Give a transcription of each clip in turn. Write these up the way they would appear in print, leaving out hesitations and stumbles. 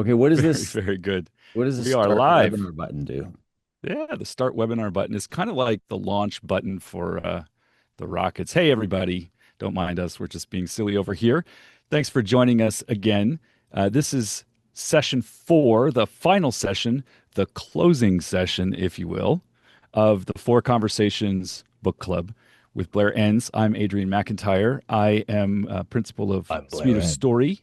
Okay, what is Very, this? very good. What does the We are start live. webinar button do? Yeah, the start webinar button is kind of like the launch button for the rockets. Hey, everybody, don't mind us. We're just being silly over here. Thanks for joining us again. This is session four, the final session, the closing session, if you will, of the Four Conversations Book Club with Blair Enns. I'm Adrian McIntyre. I am principal of I'm Suite of Blair. Story,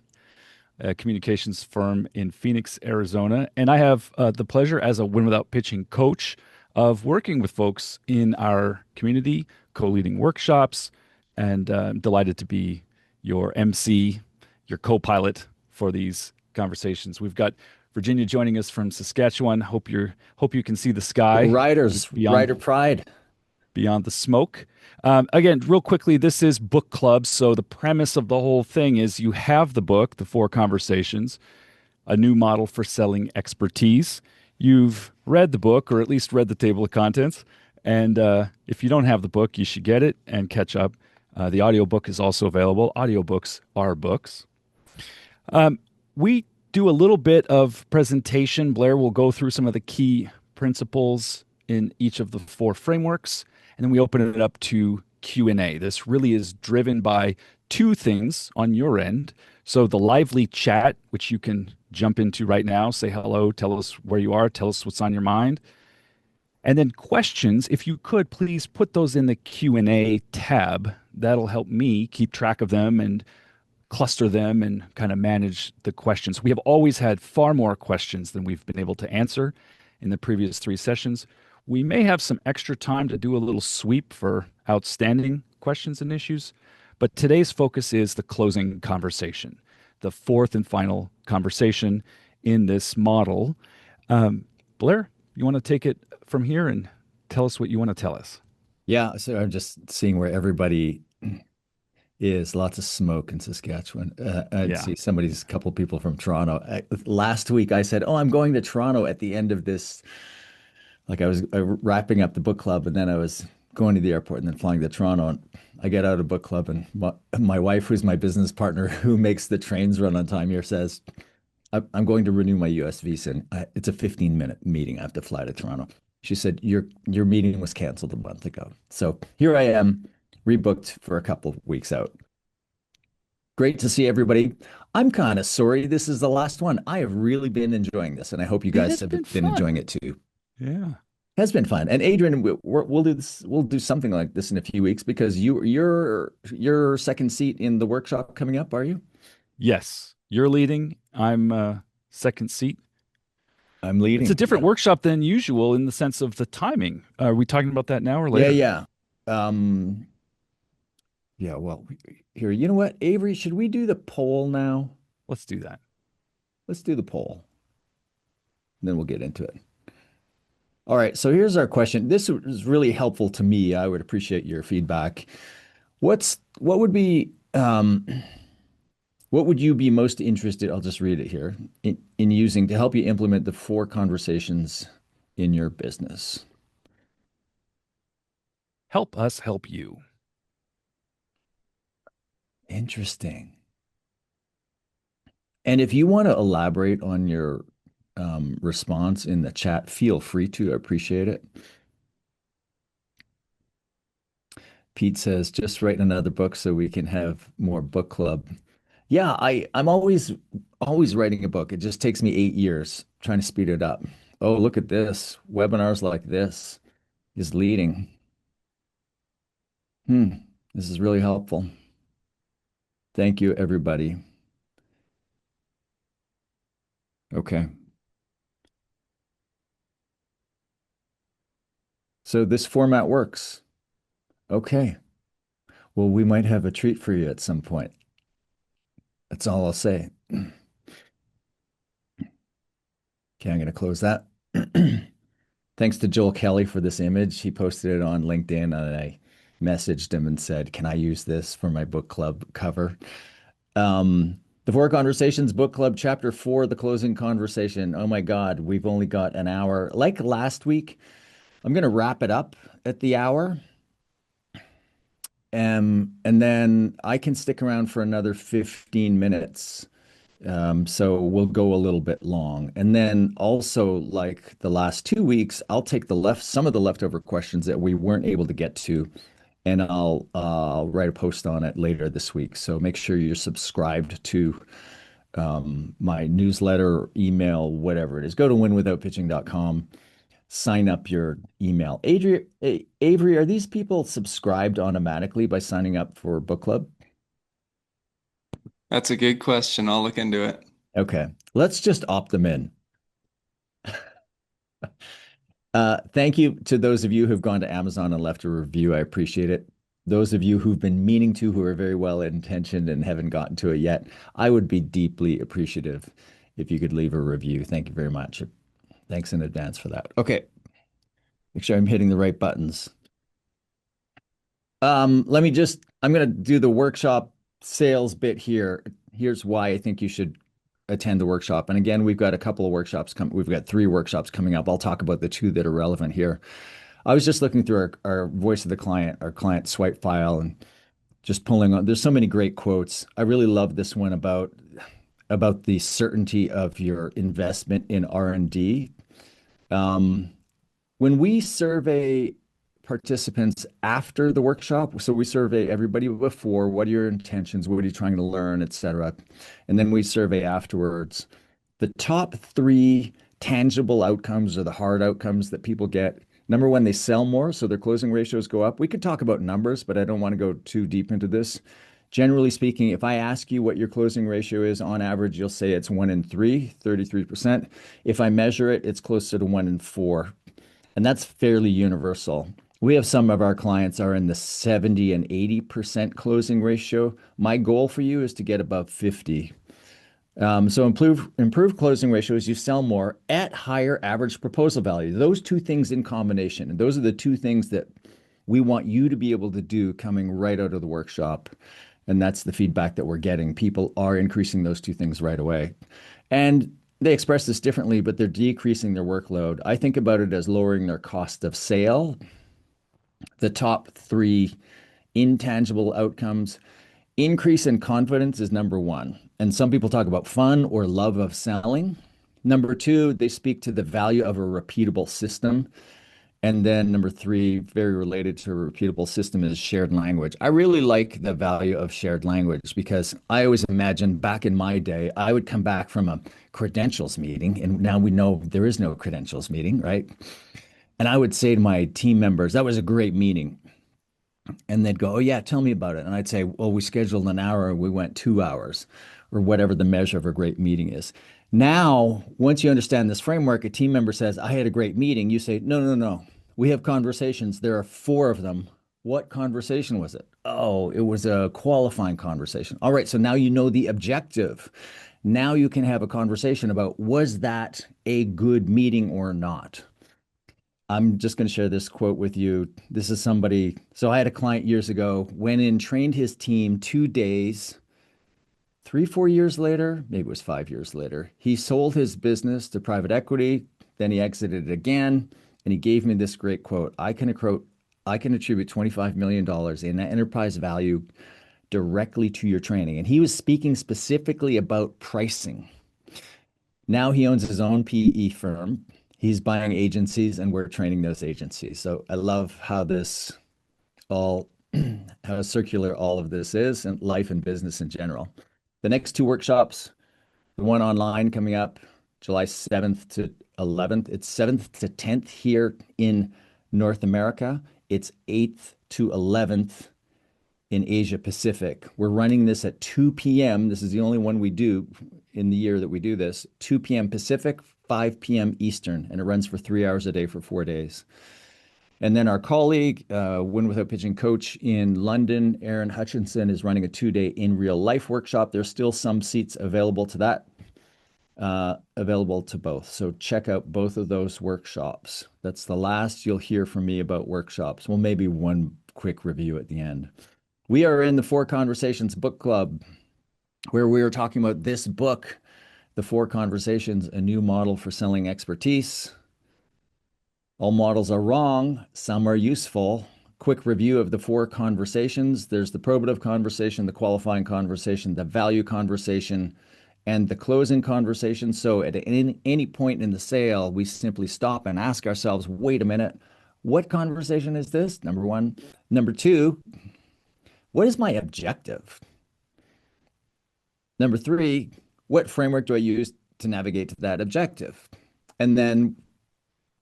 a communications firm in Phoenix, Arizona. And I have the pleasure as a Win Without Pitching coach of working with folks in our community, co-leading workshops, and I'm delighted to be your MC, your co-pilot for these conversations. We've got Virginia joining us from Saskatchewan. Hope you can see the Go sky Riders, beyond Rider Pride. beyond the smoke. Again, real quickly, this is book club. So the premise of the whole thing is you have the book, The Four Conversations, a new model for selling expertise. You've read the book, or at least read the table of contents. And if you don't have the book, you should get it and catch up. The audiobook is also available. Audiobooks are books. We do a little bit of presentation. Blair will go through some of the key principles in each of the four frameworks, and then we open it up to Q&A. This really is driven by two things on your end. So the lively chat, which you can jump into right now, say hello, tell us where you are, tell us what's on your mind. And then questions, if you could please put those in the Q&A tab. That'll help me keep track of them and cluster them and kind of manage the questions. We have always had far more questions than we've been able to answer in the previous three sessions. We may have some extra time to do a little sweep for outstanding questions and issues, but today's focus is the closing conversation, the fourth and final conversation in this model. Um, Blair, you want to take it from here and tell us what you want to tell us? Yeah, so I'm just seeing where everybody is. Lots of smoke in Saskatchewan. I'd Yeah. see somebody's couple people from Toronto. Last week I said, "Oh, I'm going to Toronto at the end of this." Like I was wrapping up the book club, and then I was going to the airport and then flying to Toronto. And I get out of book club, and my wife, who's my business partner, who makes the trains run on time here, says, I'm going to renew my US visa. And it's a 15-minute meeting. I have to fly to Toronto. She said, your meeting was canceled a month ago. So here I am, rebooked for a couple of weeks out. Great to see everybody. I'm kind of sorry this is the last one. I have really been enjoying this, and I hope you It guys has have been been enjoying fun. it too. Yeah. Has been fun. And Adrian, we'll do this. We'll do something like this in a few weeks because your second seat in the workshop coming up, are you? Yes, you're leading. I'm second seat. I'm It's a leading. different workshop than usual in the sense of the timing. Are we talking about that now or Yeah, later? yeah. Um, yeah, well, here, you know what, Avery, should we do the poll now? Let's do that. Let's do the poll. Then we'll get into it. All right, so here's our question. This is really helpful to me. I would appreciate your feedback. What would be what would you be most interested, I'll just read it here, in using to help you implement the four conversations in your business? Help us help you. Interesting. And if you want to elaborate on your response in the chat, feel free to. I appreciate it. Pete says, just write another book so we can have more book club. Yeah, I'm always writing a book. It just takes me 8 years trying to speed it up. Oh, look at this. Webinars like this is leading. Hmm, this is really helpful. Thank you, everybody. Okay. So this format works. Okay. Well, we might have a treat for you at some point. That's all I'll say. Okay, I'm going to close that. Thanks to Joel Kelly for this image. He posted it on LinkedIn, and I messaged him and said, "Can I use this for my book club cover?" The Four Conversations Book Club, Chapter 4, The Closing Conversation. Oh my God, we've only got an hour. Like last week, I'm going to wrap it up at the hour. And then I can stick around for another 15 minutes So we'll go a little bit long. And then also, like the last 2 weeks, I'll take some of the leftover questions that we weren't able to get to, and I'll write a post on it later this week. So make sure you're subscribed to my newsletter, email, whatever it is. Go to winwithoutpitching.com, sign up your email. Avery, are these people subscribed automatically by signing up for book club? That's a good question. I'll look into it. Okay, let's just opt them in. Thank you to those of you who've gone to Amazon and left a review. I appreciate it. Those of you who've been meaning to, who are very well intentioned and haven't gotten to it yet, I would be deeply appreciative if you could leave a review. Thank you very much. Thanks in advance for that. Okay, make sure I'm hitting the right buttons. I'm going to do the workshop sales bit here. Here's why I think you should attend the workshop. And again, we've got a couple of workshops we've got 3 workshops coming up. I'll talk about the 2 that are relevant here. I was just looking through our voice of the client, our client swipe file, and just pulling on. There's so many great quotes. I really love this one about the certainty of your investment in R&D. Um, when we survey participants after the workshop, so we survey everybody before, what are your intentions, what are you trying to learn, etc. And then we survey afterwards. The top 3 tangible outcomes or the hard outcomes that people get. Number one, they sell more, so their closing ratios go up. We could talk about numbers, but I don't want to go too deep into this. Generally speaking, if I ask you what your closing ratio is on average, you'll say it's 1 in 3, 33%. If I measure it, it's closer to 1 in 4. And that's fairly universal. We have some of our clients are in the 70 and 80% closing ratio. My goal for you is to get above 50. So improve closing ratios, you sell more at higher average proposal value. Those 2 things in combination, and those are the 2 things that we want you to be able to do coming right out of the workshop. And that's the feedback that we're getting. People are increasing those 2 things right away. And they express this differently, but they're decreasing their workload. I think about it as lowering their cost of sale. The top 3 intangible outcomes. Increase in confidence is number 1. And some people talk about fun or love of selling. Number 2, they speak to the value of a repeatable system. And then number 3, very related to a repeatable system, is shared language. I really like the value of shared language because I always imagine back in my day, I would come back from a credentials meeting, and now we know there is no credentials meeting, right? And I would say to my team members, that was a great meeting. And they'd go, "Oh, yeah, tell me about it." And I'd say, "Well, we scheduled an hour and we went 2 hours," or whatever the measure of a great meeting is. Now, once you understand this framework, a team member says, "I had a great meeting." You say, "No, no, no. We have conversations. There are 4 of them. What conversation was it?" "Oh, it was a qualifying conversation." All right. So now you know the objective. Now you can have a conversation about, was that a good meeting or not? I'm just going to share this quote with you. This is somebody. So I had a client years ago, went in, trained his team 2 days, 3, 4 years later, maybe it was 5 years later, he sold his business to private equity. Then he exited it again. And he gave me this great quote. I can attribute $25 million in enterprise value directly to your training. And he was speaking specifically about pricing. Now he owns his own PE firm. He's buying agencies and we're training those agencies. So I love how this all, how circular all of this is and life and business in general. The next 2 workshops, the one online coming up July 7th to 11th. It's 7th to 10th here in North America. It's 8th to 11th in Asia Pacific. We're running this at 2 p.m. This is the only one we do in the year that we do this. 2 p.m. Pacific, 5 p.m. Eastern, and it runs for 3 hours a day for 4 days. And then our colleague, Win Without Pitching coach in London, Aaron Hutchinson, is running a 2-day in real life workshop. There's still some seats available to that, available to both. So check out both of those workshops. That's the last you'll hear from me about workshops. Well, maybe one quick review at the end. We are in the 4 Conversations book club, where we are talking about this book, The 4 Conversations, a new model for selling expertise. All models are wrong. Some are useful. Quick review of the 4 conversations. There's the probative conversation, the qualifying conversation, the value conversation, and the closing conversation. So at any point in the sale, we simply stop and ask ourselves, wait a minute, what conversation is this? Number one. Number two, what is my objective? Number three, what framework do I use to navigate to that objective? And then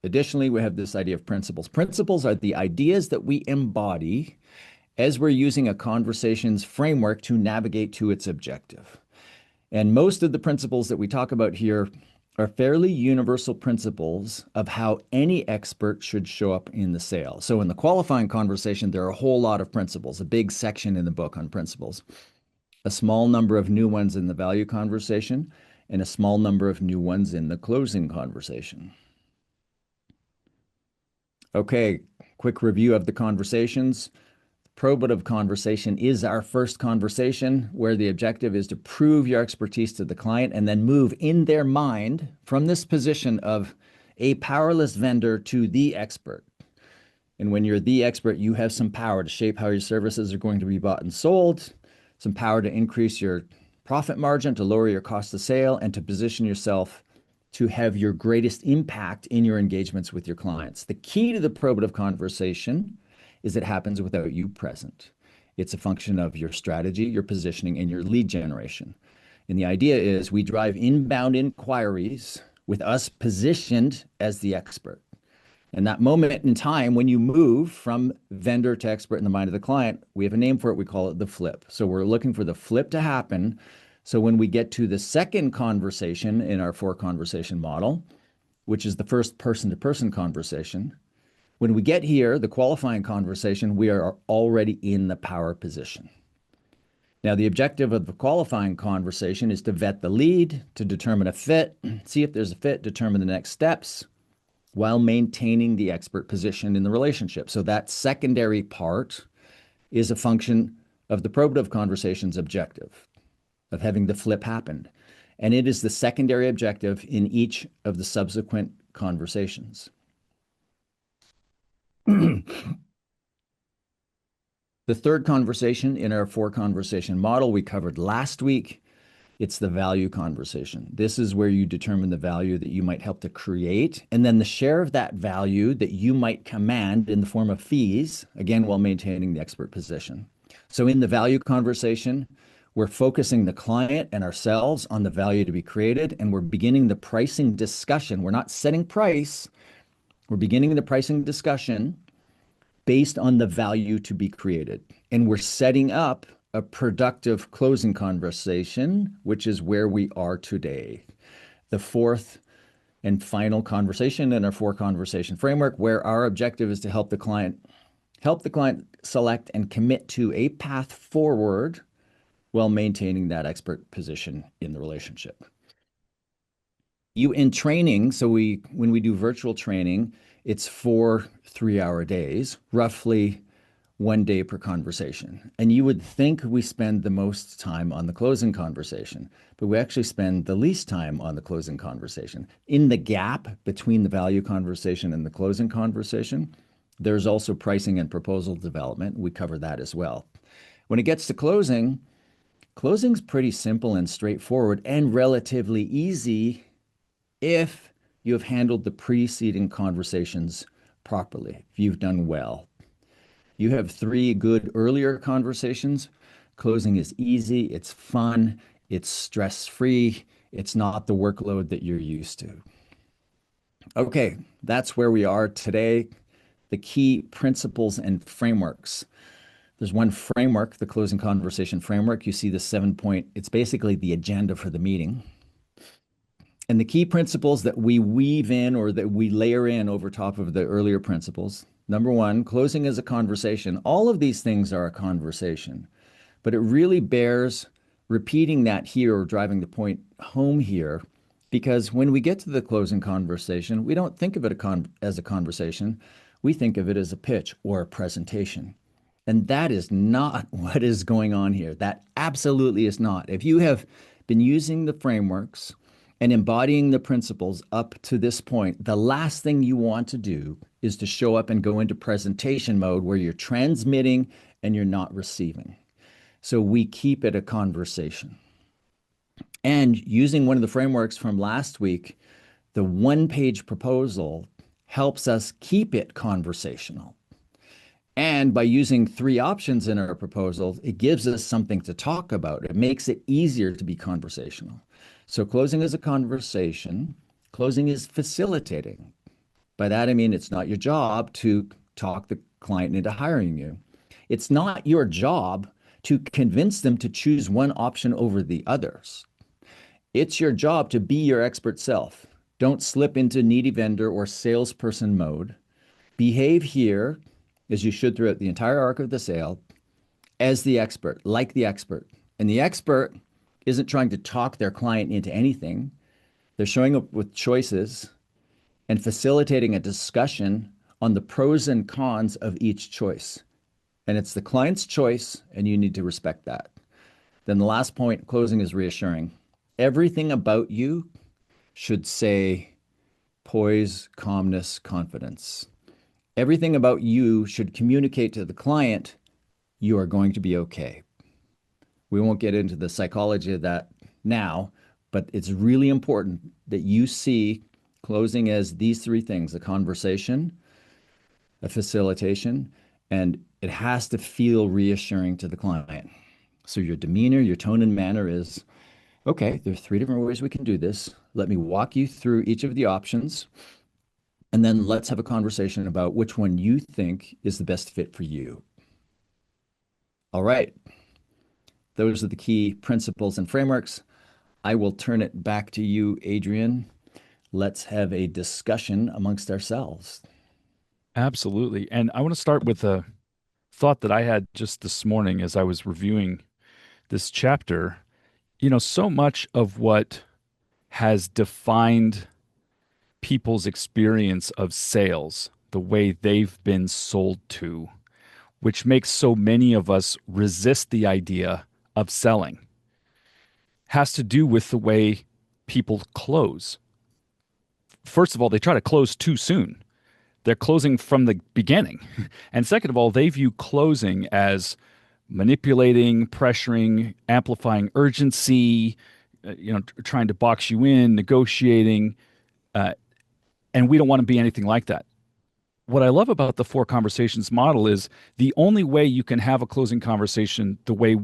additionally, we have this idea of principles. Principles are the ideas that we embody as we're using a conversation's framework to navigate to its objective. And most of the principles that we talk about here are fairly universal principles of how any expert should show up in the sale. So in the qualifying conversation, there are a whole lot of principles, a big section in the book on principles, a small number of new ones in the value conversation, and a small number of new ones in the closing conversation. Okay, quick review of the conversations. Probative conversation is our first conversation where the objective is to prove your expertise to the client and then move in their mind from this position of a powerless vendor to the expert. And when you're the expert, you have some power to shape how your services are going to be bought and sold, some power to increase your profit margin, to lower your cost of sale, and to position yourself to have your greatest impact in your engagements with your clients. The key to the probative conversation is it happens without you present. It's a function of your strategy, your positioning, and your lead generation. And the idea is we drive inbound inquiries with us positioned as the expert. And that moment in time when you move from vendor to expert in the mind of the client, we have a name for it. We call it the flip. So we're looking for the flip to happen. So when we get to the second conversation in our 4-conversation model, which is the first person-to-person conversation, when we get here, the qualifying conversation, we are already in the power position. Now, the objective of the qualifying conversation is to vet the lead, to determine a fit, see if there's a fit, determine the next steps, while maintaining the expert position in the relationship. So that secondary part is a function of the probative conversation's objective, of having the flip happen. And it is the secondary objective in each of the subsequent conversations. The third conversation in our 4-conversation model we covered last week. It's the value conversation. This is where you determine the value that you might help to create, and then the share of that value that you might command in the form of fees, again, while maintaining the expert position. So in the value conversation, we're focusing the client and ourselves on the value to be created, and we're beginning the pricing discussion. We're not setting price. We're beginning the pricing discussion based on the value to be created. And we're setting up a productive closing conversation, which is where we are today. The fourth and final conversation in our 4-conversation framework, where our objective is to help the client select and commit to a path forward while maintaining that expert position in the relationship. You in training, so when we do virtual training, it's 4 3-hour days, roughly 1 day per conversation. And you would think we spend the most time on the closing conversation, but we actually spend the least time on the closing conversation. In the gap between the value conversation and the closing conversation, there's also pricing and proposal development. We cover that as well. When it gets to closing's pretty simple and straightforward and relatively easy if you have handled the preceding conversations properly, if you've done well. You have 3 good earlier conversations. Closing is easy, it's fun, it's stress-free, it's not the workload that you're used to. Okay, that's where we are today. The key principles and frameworks. There's one framework, the closing conversation framework. You see the 7-point, it's basically the agenda for the meeting. And the key principles that we weave in or that we layer in over top of the earlier principles. Number 1, closing is a conversation. All of these things are a conversation, but it really bears repeating that here or driving the point home here, because when we get to the closing conversation, we don't think of it as a conversation. We think of it as a pitch or a presentation. And that is not what is going on here. That absolutely is not. If you have been using the frameworks and embodying the principles up to this point, the last thing you want to do is to show up and go into presentation mode where you're transmitting and you're not receiving. So we keep it a conversation. And using one of the frameworks from last week, the one-page proposal helps us keep it conversational. And by using three options in our proposal, it gives us something to talk about. It makes it easier to be conversational. So closing is a conversation. Closing is facilitating. By that, I mean it's not your job to talk the client into hiring you. It's not your job to convince them to choose one option over the others. It's your job to be your expert self. Don't slip into needy vendor or salesperson mode. Behave here, as you should throughout the entire arc of the sale, as the expert, like the expert. And the expert isn't trying to talk their client into anything. They're showing up with choices and facilitating a discussion on the pros and cons of each choice. And it's the client's choice, and you need to respect that. Then the last point, closing, is reassuring. Everything about you should say poise, calmness, confidence. Everything about you should communicate to the client you are going to be okay. We won't get into the psychology of that now, but it's really important that you see closing as these three things: a conversation, a facilitation, and it has to feel reassuring to the client. So your demeanor, your tone and manner is, okay, there's three different ways we can do this. Let me walk you through each of the options, and then let's have a conversation about which one you think is the best fit for you. All right. Those are the key principles and frameworks. I will turn it back to you, Adrian. Let's have a discussion amongst ourselves. Absolutely. And I want to start with a thought that I had just this morning as I was reviewing this chapter. So much of what has defined people's experience of sales, the way they've been sold to, which makes so many of us resist the idea of selling, has to do with the way people close. First of all, they try to close too soon. They're closing from the beginning. And second of all, they view closing as manipulating, pressuring, amplifying urgency, trying to box you in, negotiating. Uh, and we don't want to be anything like that. What I love about the four conversations model is the only way you can have a closing conversation the way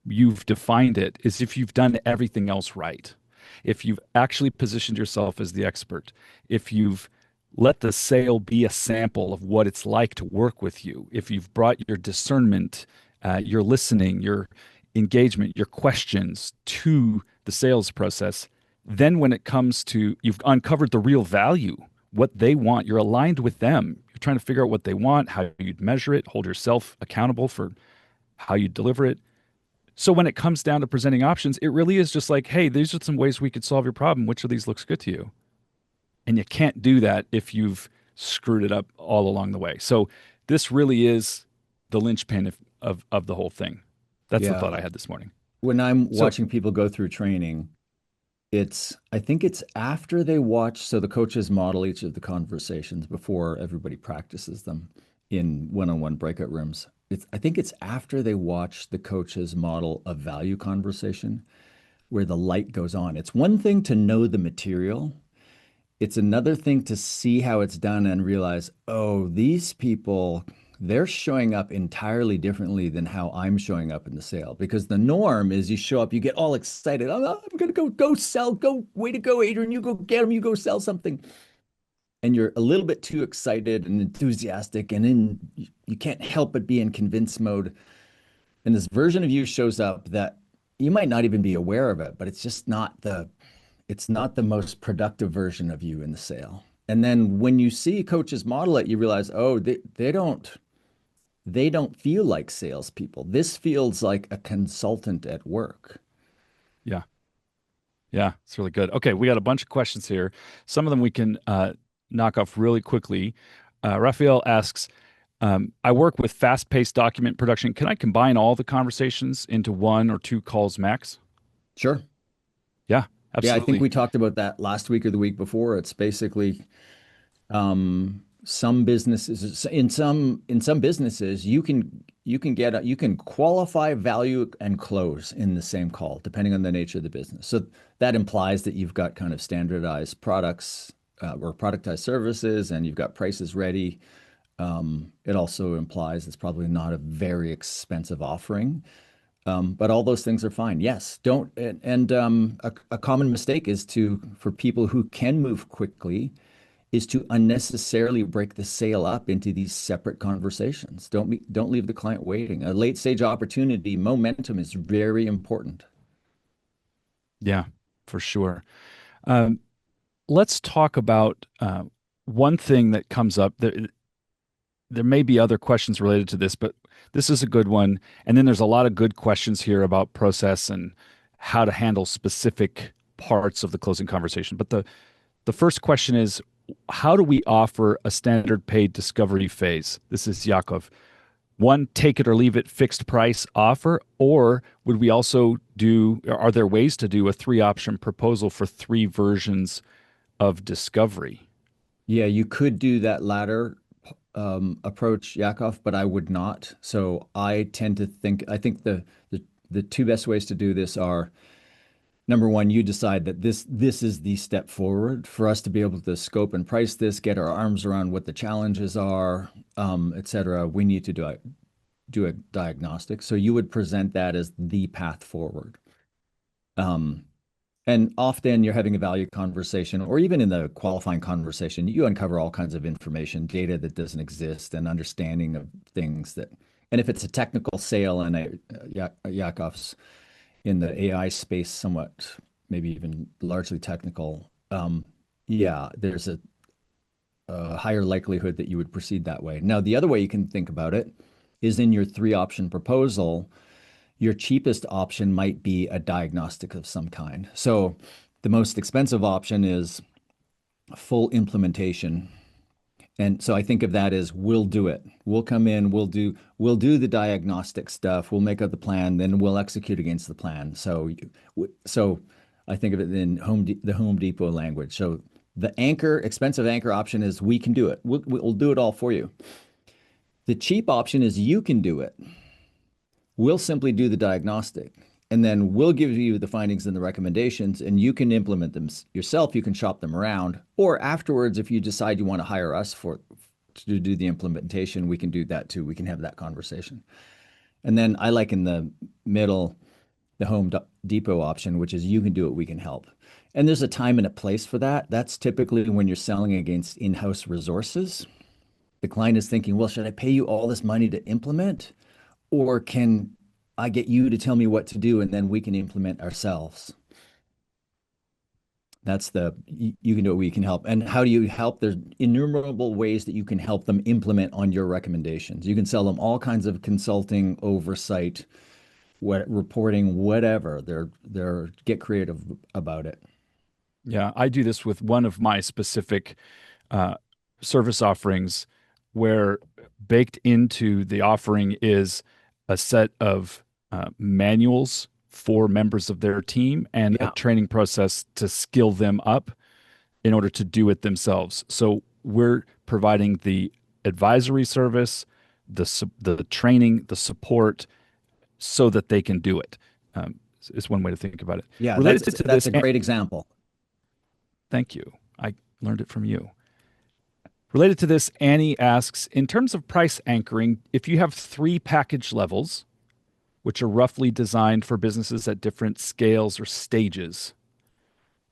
you've defined it is if you've done everything else right. If you've actually positioned yourself as the expert, if you've let the sale be a sample of what it's like to work with you, if you've brought your discernment, your listening, your engagement, your questions to the sales process, then when it comes to you've uncovered the real value, what they want, you're aligned with them. You're trying to figure out what they want, how you'd measure it, hold yourself accountable for how you deliver it. So when it comes down to presenting options, it really is just like, hey, these are some ways we could solve your problem. Which of these looks good to you? And you can't do that if you've screwed it up all along the way. So this really is the linchpin of the whole thing. That's the Yeah. thought I had this morning. When I'm So watching people go through training, I think it's after they watch, so the coaches model each of the conversations before everybody practices them in one-on-one breakout rooms. I think it's after they watch the coaches model a value conversation where the light goes on. It's one thing to know the material. It's another thing to see how it's done and realize, oh, these people, they're showing up entirely differently than how I'm showing up in the sale. Because the norm is you show up, you get all excited. I'm going to go sell. Way to go, Adrian. You go get them. You go sell something. And you're a little bit too excited and enthusiastic, and then you can't help but be in convince mode. And this version of you shows up that you might not even be aware of it, but it's not the most productive version of you in the sale. And then when you see coaches model it, you realize, oh, they don't feel like salespeople. This feels like a consultant at work. yeah, yeah, it's really good. Okay, we got a bunch of questions here. Some of them we can knock off really quickly. Raphael asks, I work with fast-paced document production. Can I combine all the conversations into one or two calls max? Sure. Yeah, Yeah, I think absolutely. we talked about that last week or the week before. It's basically some businesses in some businesses you can qualify, value, and close in the same call, depending on the nature of the business. So that implies that you've got kind of standardized products or productized services, and you've got prices ready. It also implies it's probably not a very expensive offering. But all those things are fine. Yes, don't. A common mistake is for people who can move quickly, is to unnecessarily break the sale up into these separate conversations. Don't leave the client waiting. A late stage opportunity, momentum is very important. Yeah, for sure. Um, let's talk about one thing that comes up. There may be other questions related to this, but this is a good one. And then there's a lot of good questions here about process and how to handle specific parts of the closing conversation. But the first question is, how do we offer a standard paid discovery phase? This is Yakov. One, take it or leave it fixed price offer, or would we also are there ways to do a three option proposal for three versions of discovery? Yeah, you could do that latter approach, Yakov, but I would not. So I think the two best ways to do this are number one, you decide that this is the step forward for us to be able to scope and price this, get our arms around what the challenges are, et cetera. We need to do a diagnostic. So you would present that as the path forward. Um, and often you're having a value conversation, or even in the qualifying conversation, you uncover all kinds of information, data that doesn't exist, and understanding of things that. And if it's a technical sale, and Yakov's in the AI space, somewhat, maybe even largely technical, yeah, there's a higher likelihood that you would proceed that way. Now, the other way you can think about it is in your three option proposal, your cheapest option might be a diagnostic of some kind. So the most expensive option is full implementation. And so I think of that as we'll do it. We'll come in, we'll do the diagnostic stuff, we'll make up the plan, then we'll execute against the plan. So I think of it in the Home Depot language. So the expensive anchor option is we can do it. We'll do it all for you. The cheap option is you can do it. We'll simply do the diagnostic, and then we'll give you the findings and the recommendations, and you can implement them yourself. You can shop them around, or afterwards, if you decide you want to hire us to do the implementation, we can do that too. We can have that conversation. And then I like in the middle, the Home Depot option, which is you can do it, we can help. And there's a time and a place for that. That's typically when you're selling against in-house resources. The client is thinking, well, should I pay you all this money to implement? Or can I get you to tell me what to do and then we can implement ourselves? You can do it, we can help. And how do you help? There's innumerable ways that you can help them implement on your recommendations. You can sell them all kinds of consulting, oversight, reporting, whatever. They're get creative about it. Yeah, I do this with one of my specific uh, service offerings where baked into the offering is a set of manuals for members of their team and a Yeah. training process to skill them up in order to do it themselves. So we're providing the advisory service, the training, the support so that they can do it. Is one way to think about it. Yeah, Related to that's this, a great example. thank you. I learned it from you. Related to this, Annie asks, in terms of price anchoring, if you have three package levels, which are roughly designed for businesses at different scales or stages,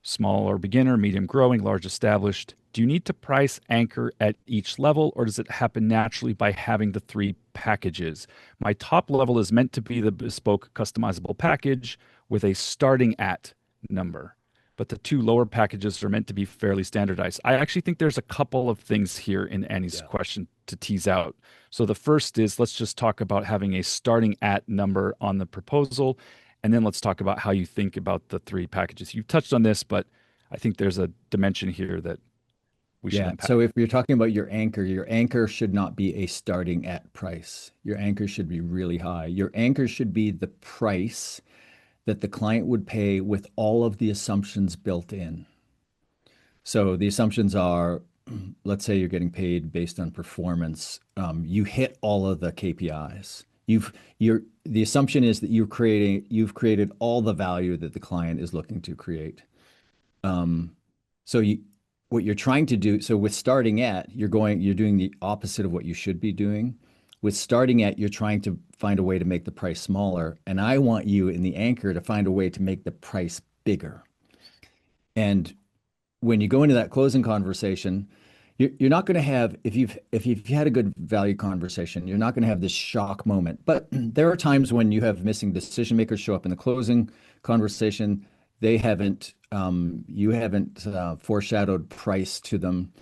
small or beginner, medium growing, large established, do you need to price anchor at each level, or does it happen naturally by having the three packages? My top level is meant to be the bespoke customizable package with a starting at number, but the two lower packages are meant to be fairly standardized. I actually think there's a couple of things here in Annie's Yeah. question to tease out. So the first is, let's just talk about having a starting at number on the proposal, and then let's talk about how you think about the three packages. You've touched on this, but I think there's a dimension here that we should Yeah. unpack. So if you're talking about your anchor should not be a starting at price. Your anchor should be really high. Your anchor should be the price that the client would pay with all of the assumptions built in. So the assumptions are let's say you're getting paid based on performance, you hit all of the KPIs. The assumption is that you've created all the value that the client is looking to create. Um, so what you're trying to do, so with starting at, you're doing the opposite of what you should be doing. With starting at, you're trying to find a way to make the price smaller, and I want you in the anchor to find a way to make the price bigger. And when you go into that closing conversation, you're not going to have if you've had a good value conversation, you're not going to have this shock moment. But there are times when you have missing decision makers show up in the closing conversation. They haven't you haven't foreshadowed price to them.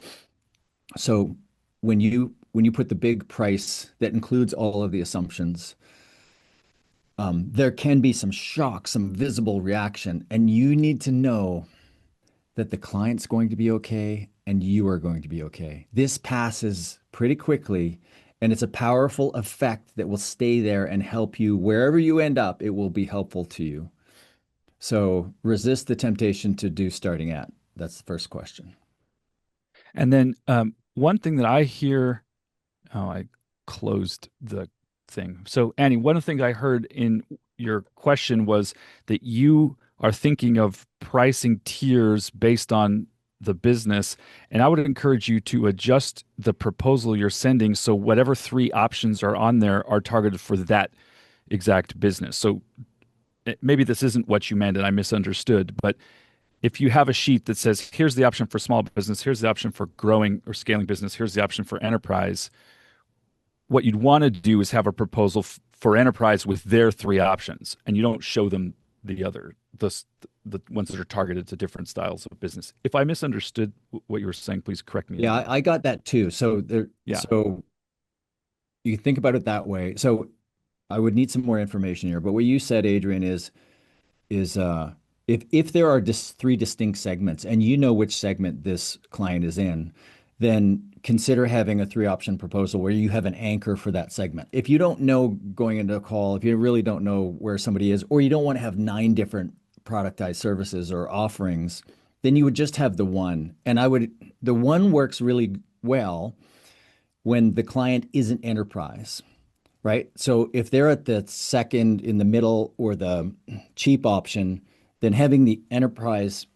So when you put the big price that includes all of the assumptions, there can be some shock, some visible reaction, and you need to know that the client's going to be okay and you are going to be okay. This passes pretty quickly, and it's a powerful effect that will stay there and help you wherever you end up. It will be helpful to you. So resist the temptation to do starting at. That's the first question. And then one thing that I hear, oh, I closed the thing. So, Annie, one of the things I heard in your question was that you are thinking of pricing tiers based on the business. And I would encourage you to adjust the proposal you're sending so whatever three options are on there are targeted for that exact business. So maybe this isn't what you meant and I misunderstood, but if you have a sheet that says, here's the option for small business, here's the option for growing or scaling business, here's the option for enterprise, what you'd want to do is have a proposal for enterprise with their three options, and you don't show them the ones that are targeted to different styles of business. If I misunderstood what you were saying, please correct me. Yeah, I got that too. Yeah. So you think about it that way. So I would need some more information here, but what you said, Adrian, is if there are three distinct segments and you know which segment this client is in, then consider having a three option proposal where you have an anchor for that segment. If you don't know going into a call, if you really don't know where somebody is, or you don't want to have nine different productized services or offerings, then you would just have the one. And the one works really well when the client isn't enterprise, right? So if they're at the second in the middle or the cheap option, then having the enterprise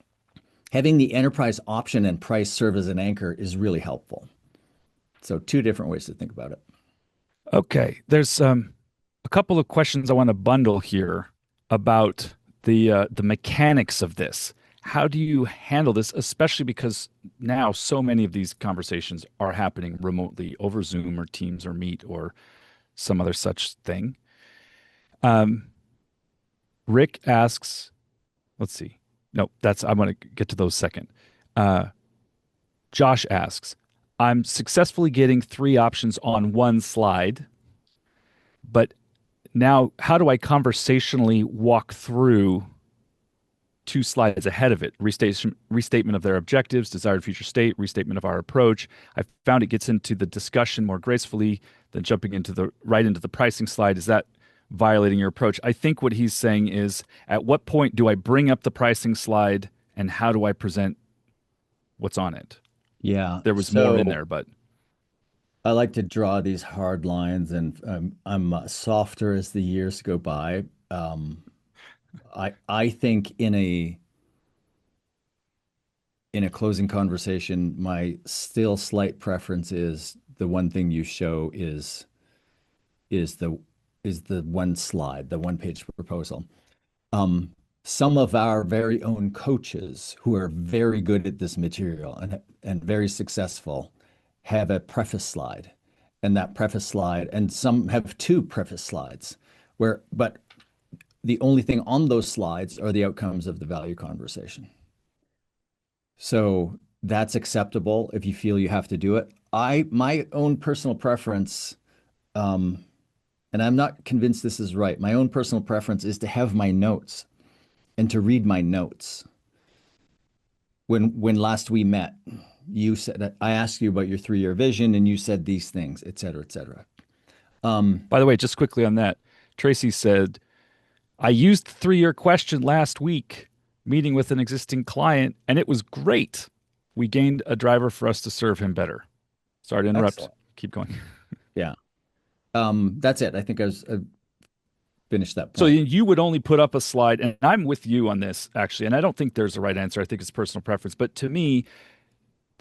option and price serve as an anchor is really helpful. So two different ways to think about it. Okay. There's a couple of questions I want to bundle here about the mechanics of this. How do you handle this, especially because now so many of these conversations are happening remotely over Zoom or Teams or Meet or some other such thing? Rick asks, let's see. No, I'm going to get to those second. Uh, Josh asks, I'm successfully getting three options on one slide, but now how do I conversationally walk through two slides ahead of it? Restatement of their objectives, desired future state, restatement of our approach. I found it gets into the discussion more gracefully than jumping right into the pricing slide. Is that violating your approach? I think what he's saying is, at what point do I bring up the pricing slide and how do I present what's on it? Yeah. There was more in there, but I like to draw these hard lines, and I'm softer as the years go by. I think in a closing conversation, my still slight preference is the one thing you show is the is the one slide, the one page proposal. Um, some of our very own coaches who are very good at this material and very successful have a preface slide, and that preface slide, and some have two preface slides, but the only thing on those slides are the outcomes of the value conversation. So that's acceptable if you feel you have to do it. My own personal preference, um, and I'm not convinced this is right. My own personal preference is to have my notes and to read my notes. When last we met, you said I asked you about your 3-year vision, and you said these things, et cetera, et cetera. by the way, just quickly on that, Tracy said, I used the 3-year question last week, meeting with an existing client, and it was great. we gained a driver for us to serve him better. Sorry to interrupt. Excellent. Keep going. Yeah. That's it. I think I finished that So point. you would only put up a slide, and I'm with you on this actually, and I don't think there's a right answer. I think it's personal preference. But to me,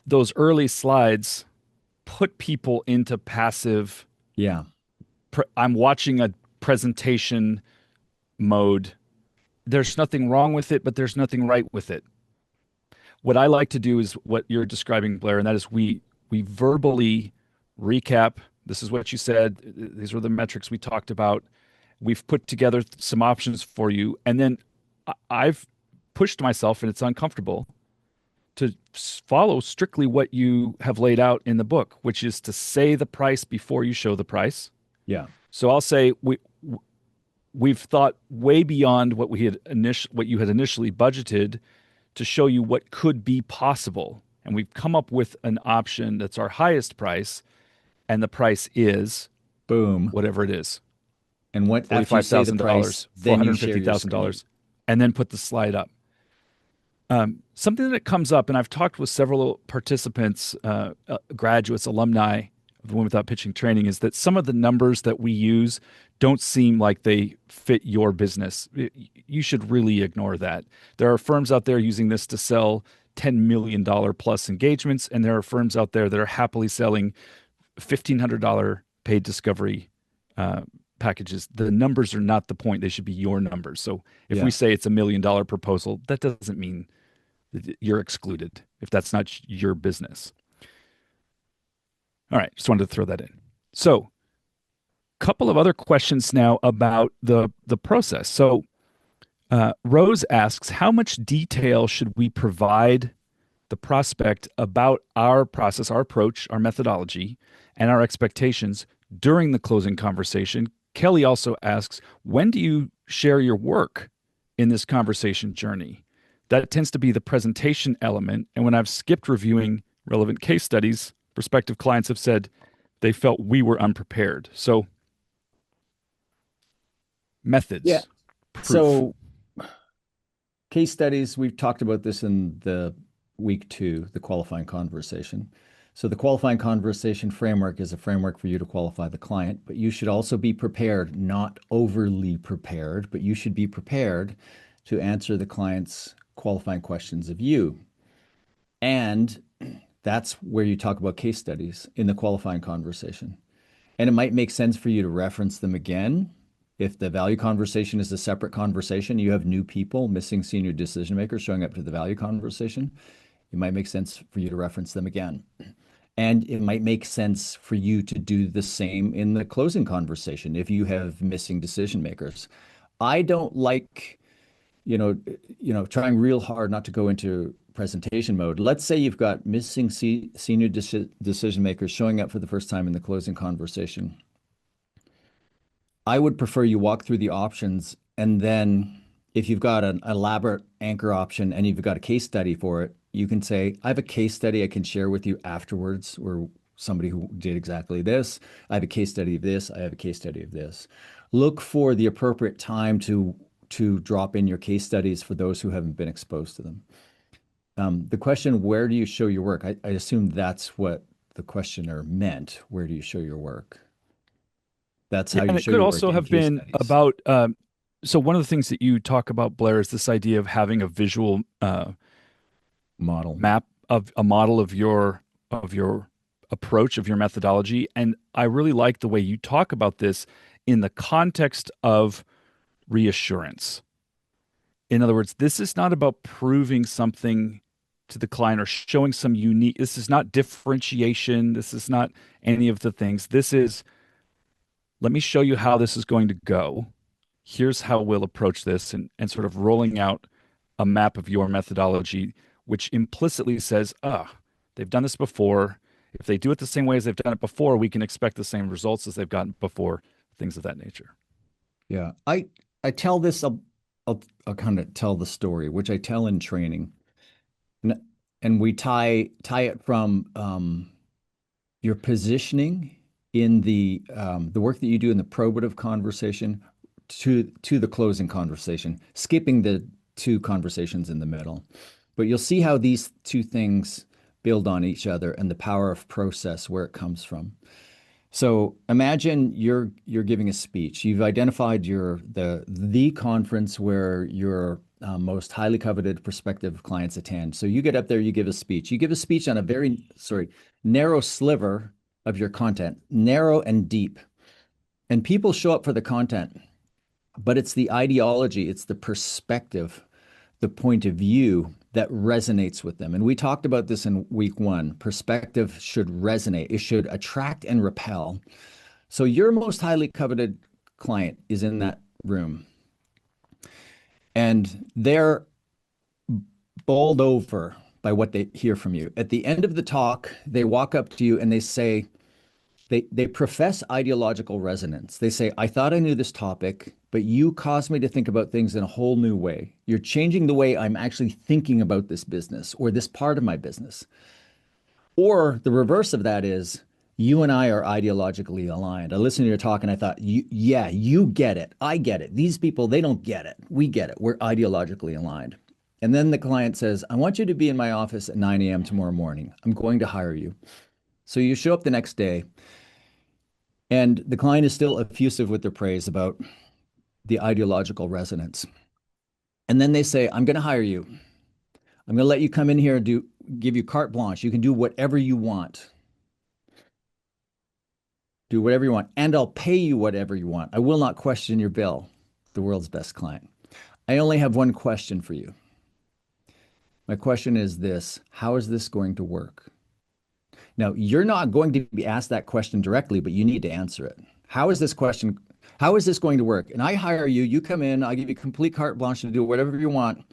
those early slides put people into passive. Yeah. I'm watching a presentation mode. There's nothing wrong with it, but there's nothing right with it. What I like to do is what you're describing, Blair, and that is we verbally recap. This is what you said. These were the metrics we talked about. We've put together some options for you, and then I've pushed myself, and it's uncomfortable to follow strictly what you have laid out in the book, which is to say the price before you show the price. Yeah. So I'll say we've thought way beyond what you had initially budgeted to show you what could be possible. And we've come up with an option that's our highest price, and the price is Boom. whatever it is. And what after you say the price, $45,000, then you share your screen. $450,000, and then put the slide up. Something that comes up, and I've talked with several participants, graduates, alumni of the Women Without Pitching training, is that some of the numbers that we use don't seem like they fit your business. You should really ignore that. There are firms out there using this to sell $10 million plus engagements, and there are firms out there that are happily selling $1,500 paid discovery packages. The numbers are not the point. They should be your numbers. So if we say it's $1 million proposal, that doesn't mean that you're excluded if that's not your business. All right. Just wanted to throw that in. So a couple of other questions now about the process. So Rose asks, how much detail should we provide the prospect about our process, our approach, our methodology, and our expectations during the closing conversation? Kelly also asks, when do you share your work in this conversation journey? That tends to be the presentation element. And when I've skipped reviewing relevant case studies, prospective clients have said they felt we were unprepared. So methods. Yeah. Proof. So case studies, we've talked about this in the week 2, the qualifying conversation. So the qualifying conversation framework is a framework for you to qualify the client, but you should also be prepared, not overly prepared, but you should be prepared to answer the client's qualifying questions of you. And that's where you talk about case studies in the qualifying conversation. And it might make sense for you to reference them again. If the value conversation is a separate conversation, you have new people, missing senior decision makers showing up to the value conversation, it might make sense for you to reference them again. And it might make sense for you to do the same in the closing conversation if you have missing decision makers. I don't like, trying real hard not to go into presentation mode. Let's say you've got missing senior decision makers showing up for the first time in the closing conversation. I would prefer you walk through the options, and then if you've got an elaborate anchor option and you've got a case study for it, you can say, I have a case study I can share with you afterwards, or somebody who did exactly this. I have a case study of this. I have a case study of this. Look for the appropriate time to drop in your case studies for those who haven't been exposed to them. The question, where do you show your work? I assume that's what the questioner meant. Where do you show your work? That's how and you it show could your also work in have case been studies. about so one of the things that you talk about, Blair, is this idea of having a visual model. map of a model of your approach, of your methodology. And I really like the way you talk about this in the context of reassurance. In other words, this is not about proving something to the client or showing some unique, this is not differentiation. This is not any of the things. This is, let me show you how this is going to go. Here's how we'll approach this, and sort of rolling out a map of your methodology, which implicitly says, they've done this before. If they do it the same way as they've done it before, we can expect the same results as they've gotten before, things of that nature. Yeah, I tell this. I'll kind of tell the story, which I tell in training, and we tie it from your positioning in the work that you do in the probative conversation to the closing conversation, skipping the 2 conversations in the middle. But you'll see how these 2 things build on each other, and the power of process where it comes from. So imagine you're giving a speech. You've identified the conference where your most highly coveted prospective clients attend. So you get up there, you give a speech. You give a speech on a very, narrow sliver of your content, narrow and deep. And people show up for the content, but it's the ideology, it's the perspective, the point of view that resonates with them. And we talked about this in week one. Perspective should resonate, it should attract and repel. So your most highly coveted client is in that room, and they're bowled over by what they hear from you. At the end of the talk, they walk up to you and they say, they profess ideological resonance. They say, I thought I knew this topic, but you caused me to think about things in a whole new way. You're changing the way I'm actually thinking about this business or this part of my business. Or the reverse of that is, you and I are ideologically aligned. I listened to your talk and I thought, yeah, you get it. I get it. These people, they don't get it. We get it. We're ideologically aligned. And then the client says, I want you to be in my office at 9 a.m. tomorrow morning. I'm going to hire you. So you show up the next day, and the client is still effusive with their praise about the ideological resonance. And then they say, I'm going to hire you. I'm going to let you come in here and give you carte blanche. You can do whatever you want. Do whatever you want, and I'll pay you whatever you want. I will not question your bill. The world's best client. I only have one question for you. My question is this: how is this going to work? Now, you're not going to be asked that question directly, but you need to answer it. How is this going to work? And I hire you, you come in, I give you complete carte blanche to do whatever you want.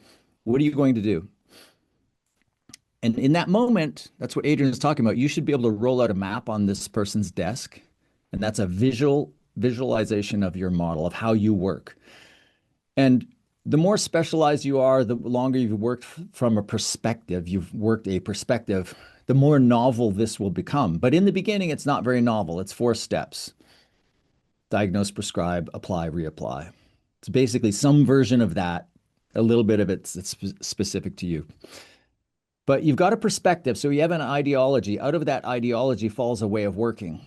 What are you going to do? And in that moment, that's what Adrian is talking about. You should be able to roll out a map on this person's desk. And that's a visualization of your model, of how you work. And the more specialized you are, the longer you've worked from a perspective, the more novel this will become. But in the beginning, it's not very novel. It's 4 steps: diagnose, prescribe, apply, reapply. It's basically some version of that. A little bit of it's specific to you. But you've got a perspective, so you have an ideology. Out of that ideology falls a way of working.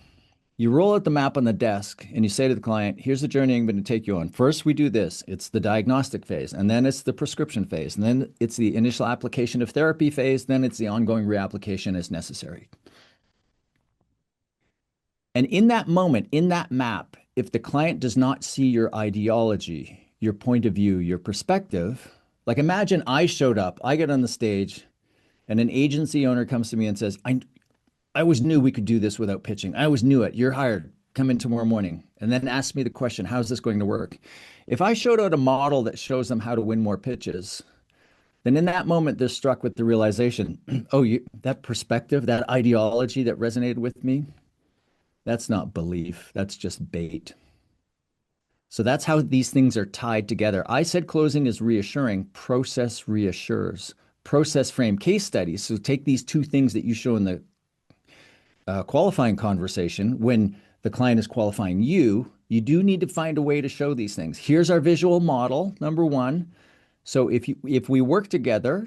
You roll out the map on the desk and you say to the client, here's the journey I'm going to take you on. First, we do this. It's the diagnostic phase, and then it's the prescription phase, and then it's the initial application of therapy phase, then it's the ongoing reapplication as necessary. And in that moment, in that map, if the client does not see your ideology, your point of view, your perspective, like imagine I showed up, I get on the stage, and an agency owner comes to me and says, I always knew we could do this without pitching. I always knew it. You're hired. Come in tomorrow morning. And then ask me the question, how's this going to work? If I showed out a model that shows them how to win more pitches, then in that moment, they're struck with the realization, that perspective, that ideology that resonated with me, that's not belief. That's just bait. So that's how these things are tied together. I said closing is reassuring. Process reassures. Process frame case studies. So take these 2 things that you show in the qualifying conversation. When the client is qualifying you, you do need to find a way to show these things. Here's our visual model, number 1. So if we work together,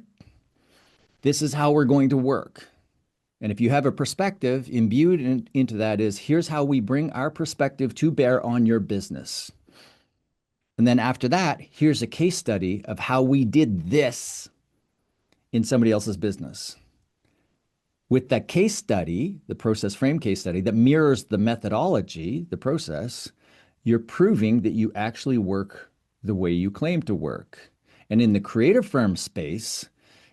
this is how we're going to work. And if you have a perspective imbued into that is, here's how we bring our perspective to bear on your business. And then after that, here's a case study of how we did this in somebody else's business. With that case study, the process frame case study that mirrors the methodology, the process, you're proving that you actually work the way you claim to work. And in the creative firm space,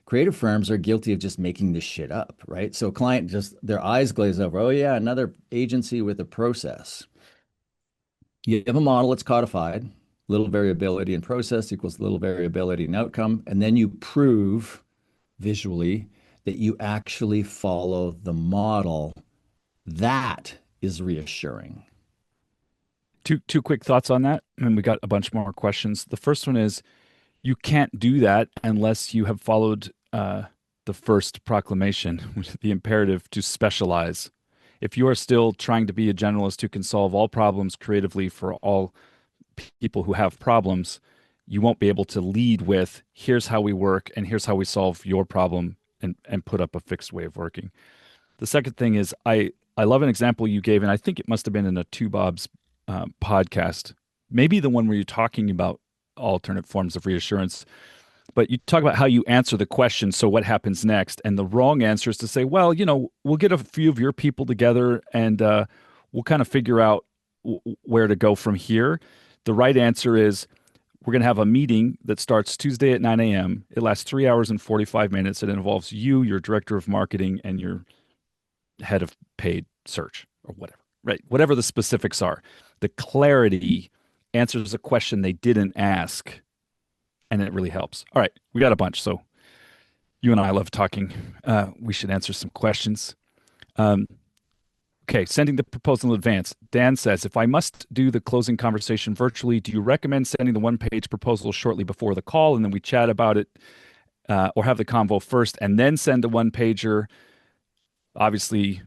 creative firms are guilty of just making this shit up, right? So a client their eyes glaze over. Oh yeah, another agency with a process. You have a model, it's codified. Little variability in process equals little variability in outcome. And then you prove visually that you actually follow the model. That is reassuring. Two quick thoughts on that, and we got a bunch more questions. The first one is, you can't do that unless you have followed the first proclamation, the imperative to specialize. If you are still trying to be a generalist who can solve all problems creatively for all people who have problems, you won't be able to lead with, here's how we work and here's how we solve your problem and put up a fixed way of working. The second thing is I love an example you gave, and I think it must have been in a Two Bob's podcast, maybe the one where you're talking about alternate forms of reassurance. But you talk about how you answer the question, so what happens next? And the wrong answer is to say, well, we'll get a few of your people together and we'll kind of figure out where to go from here. The right answer is we're going to have a meeting that starts Tuesday at 9 a.m. It lasts 3 hours and 45 minutes. It involves you, your director of marketing, and your head of paid search or whatever, right? Whatever the specifics are. The clarity answers a question they didn't ask, and it really helps. All right, we got a bunch. So you and I love talking. We should answer some questions. Um, okay, sending the proposal in advance. Dan says, if I must do the closing conversation virtually, do you recommend sending the one-page proposal shortly before the call and then we chat about it, or have the convo first and then send the one-pager? Obviously,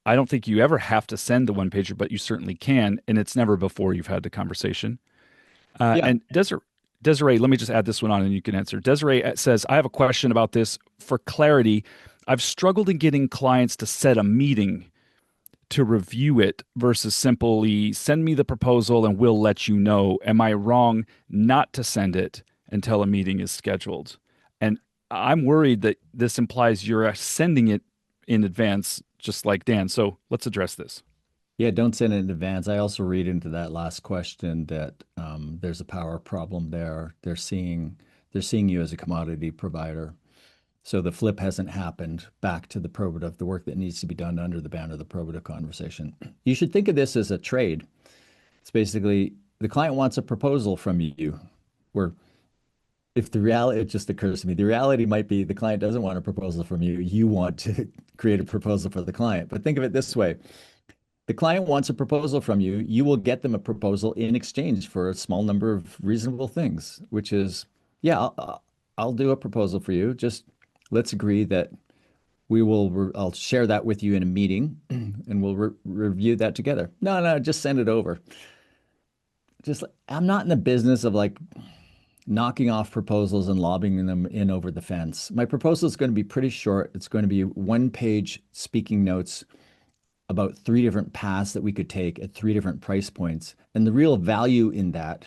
I don't think you ever have to send the one-pager, but you certainly can, and it's never before you've had the conversation. Yeah. And Desiree, let me just add this one on and you can answer. Desiree says, I have a question about this. For clarity, I've struggled in getting clients to set a meeting to review it versus simply send me the proposal and we'll let you know. Am I wrong not to send it until a meeting is scheduled? And I'm worried that this implies you're sending it in advance, just like Dan. So let's address this. Yeah, don't send it in advance. I also read into that last question that there's a power problem there. They're seeing you as a commodity provider. So the flip hasn't happened back to the probative, the work that needs to be done under the banner of the probative conversation. You should think of this as a trade. It's basically the client wants a proposal from you, where if the reality, it just occurs to me, the reality might be the client doesn't want a proposal from you. You want to create a proposal for the client. But think of it this way. The client wants a proposal from you. You will get them a proposal in exchange for a small number of reasonable things, which is, yeah, I'll do a proposal for you. Just let's agree that I'll share that with you in a meeting and we'll review that together. No, just send it over. I'm not in the business of like knocking off proposals and lobbing them in over the fence. My proposal is going to be pretty short. It's going to be one-page speaking notes about 3 different paths that we could take at 3 different price points. And the real value in that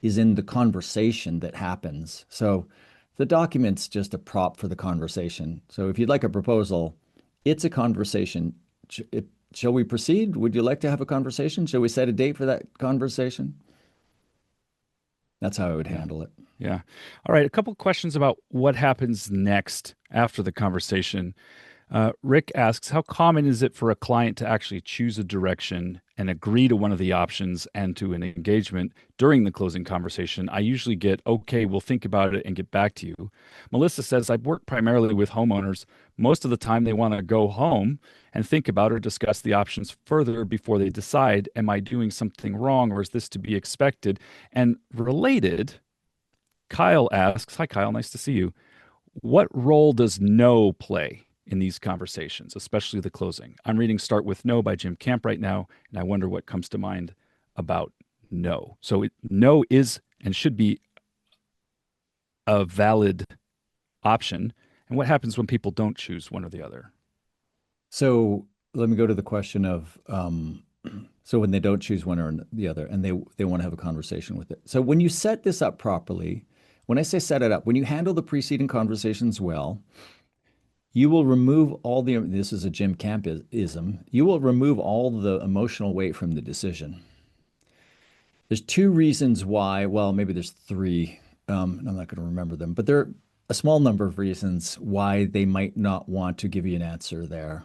is in the conversation that happens. So the document's just a prop for the conversation. So if you'd like a proposal, it's a conversation. Shall we proceed? Would you like to have a conversation? Shall we set a date for that conversation? That's how I would handle it. Yeah. All right. A couple of questions about what happens next after the conversation. Rick asks, how common is it for a client to actually choose a direction and agree to one of the options and to an engagement during the closing conversation? I usually get, okay, we'll think about it and get back to you. Melissa says, I work primarily with homeowners. Most of the time they want to go home and think about or discuss the options further before they decide, am I doing something wrong or is this to be expected? And related, Kyle asks, hi Kyle, nice to see you. What role does no play in these conversations, especially the closing? I'm reading Start With No by Jim Camp right now, and I wonder what comes to mind about no. So no is and should be a valid option. And what happens when people don't choose one or the other? So let me go to the question of, so when they don't choose one or the other and they want to have a conversation with it. So when you set this up properly, when I say set it up, when you handle the preceding conversations well, you will remove this is a Jim Campism, you will remove all the emotional weight from the decision. There's 2 reasons why, well, maybe there's 3. I'm not going to remember them, but there are a small number of reasons why they might not want to give you an answer there.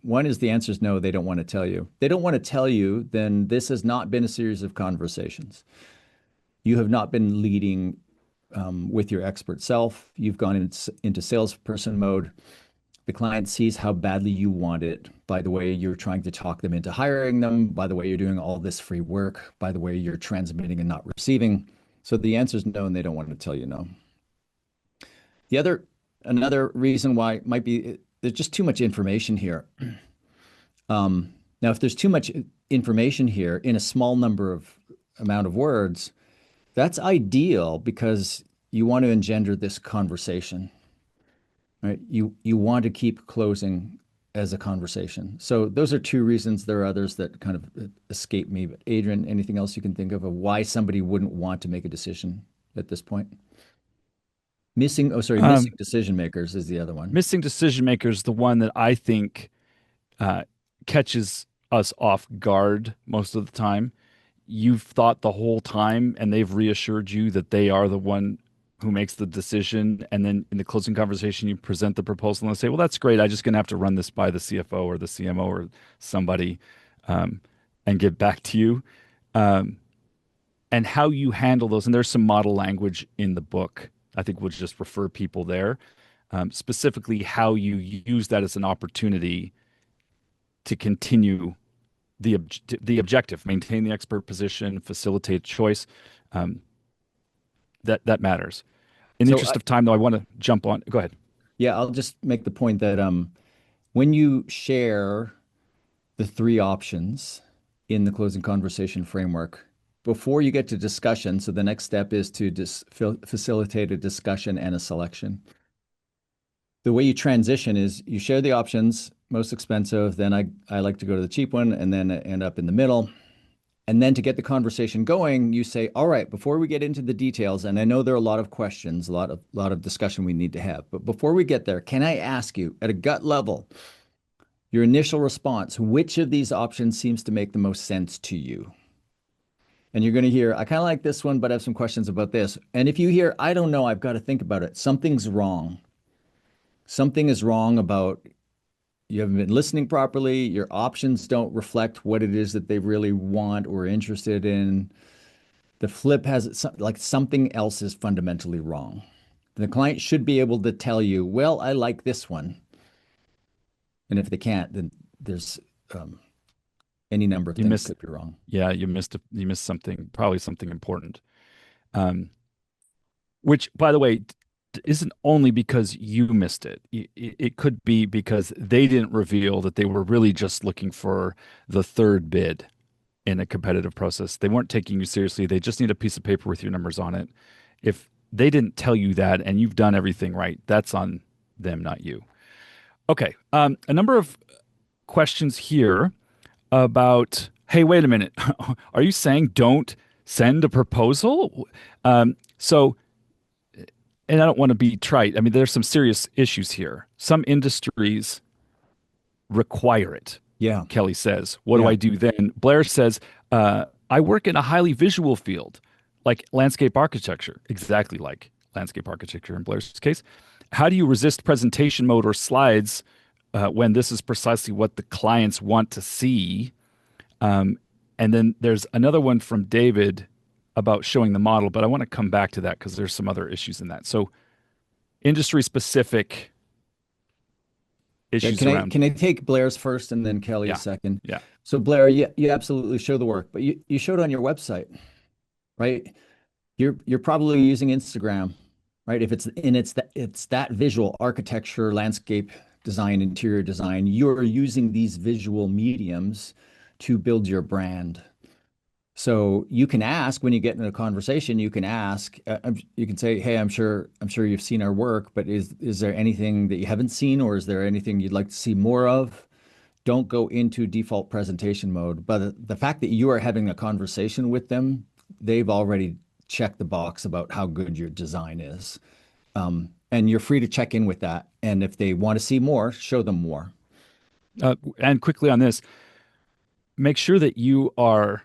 One is the answer is no, they don't want to tell you. They don't want to tell you, then this has not been a series of conversations. You have not been leading with your expert self. You've gone into salesperson mode. The client sees how badly you want it by the way you're trying to talk them into hiring them, by the way you're doing all this free work, by the way you're transmitting and not receiving. So the answer is no, and they don't want to tell you no. Another reason why it might be there's just too much information here. Now, if there's too much information here in a small amount of words, that's ideal because you want to engender this conversation. right? You want to keep closing as a conversation. So those are two reasons. There are others that kind of escape me. But Adrian, anything else you can think of why somebody wouldn't want to make a decision at this point? Missing Um, decision makers is the other one. Missing decision makers, the one that I think uh, catches us off guard most of the time. You've thought the whole time, and they've reassured you that they are the one who makes the decision. And then in the closing conversation, you present the proposal and they say, "Well, that's great. I'm just going to have to run this by the CFO or the CMO or somebody, um, and get back to you." Um, and how you handle those. And there's some model language in the book. I think we'll just refer people there, specifically how you use that as an opportunity to continue the objective, maintain the expert position, facilitate choice. Um, that matters. In the So interest of time, though, I want to jump on. Go ahead. yeah, I'll just make the point that when you share the three options in the closing conversation framework, before you get to discussion, so the next step is to facilitate a discussion and a selection. The way you transition is you share the options, most expensive, then I like to go to the cheap one, and then end up in the middle. And then to get the conversation going, you say, all right, before we get into the details, and I know there are a lot of questions, a lot of discussion we need to have, but before we get there, can I ask you at a gut level, your initial response, which of these options seems to make the most sense to you? And you're going to hear, I kind of like this one, but I have some questions about this. And if you hear, I don't know, I've got to think about it, something's wrong. Something is wrong about you haven't been listening properly. Your options don't reflect what it is that they really want or are interested in. The flip has like something else is fundamentally wrong. The client should be able to tell you, well, I like this one. And if they can't, then there's any number of You things missed, could be wrong. yeah, you missed something, probably something important. Um, which, by the way, isn't only because you missed it. It could be because they didn't reveal that they were really just looking for the third bid in a competitive process. They weren't taking you seriously. They just need a piece of paper with your numbers on it. If they didn't tell you that and you've done everything right, that's on them, not you. Okay. A number of questions here about, hey, wait a minute. Are you saying don't send a proposal? So, and I don't want to be trite. I mean, there's some serious issues here. Some industries require it. Yeah. Kelly says, what do Yeah. I do then? Blair says, I work in a highly visual field, like landscape architecture, exactly like landscape architecture in Blair's case. How do you resist presentation mode or slides when this is precisely what the clients want to see? Um, and then there's another one from David about showing the model, but I want to come back to that because there's some other issues in that. So industry specific Yeah, issues can I around. can I take Blair's first and then Kelly's Yeah. second? Yeah. So Blair, you absolutely show the work, but you showed on your website, right? You're probably using Instagram, right? If it's that visual architecture, landscape design, interior design, you're using these visual mediums to build your brand. So you can ask when you get in a conversation, you can ask, you can say, "Hey, I'm sure you've seen our work, but is there anything that you haven't seen, or is there anything you'd like to see more of?" Don't go into default presentation mode. But the fact that you are having a conversation with them, they've already checked the box about how good your design is. And you're free to check in with that. And if they want to see more, show them more. And quickly on this, make sure that you are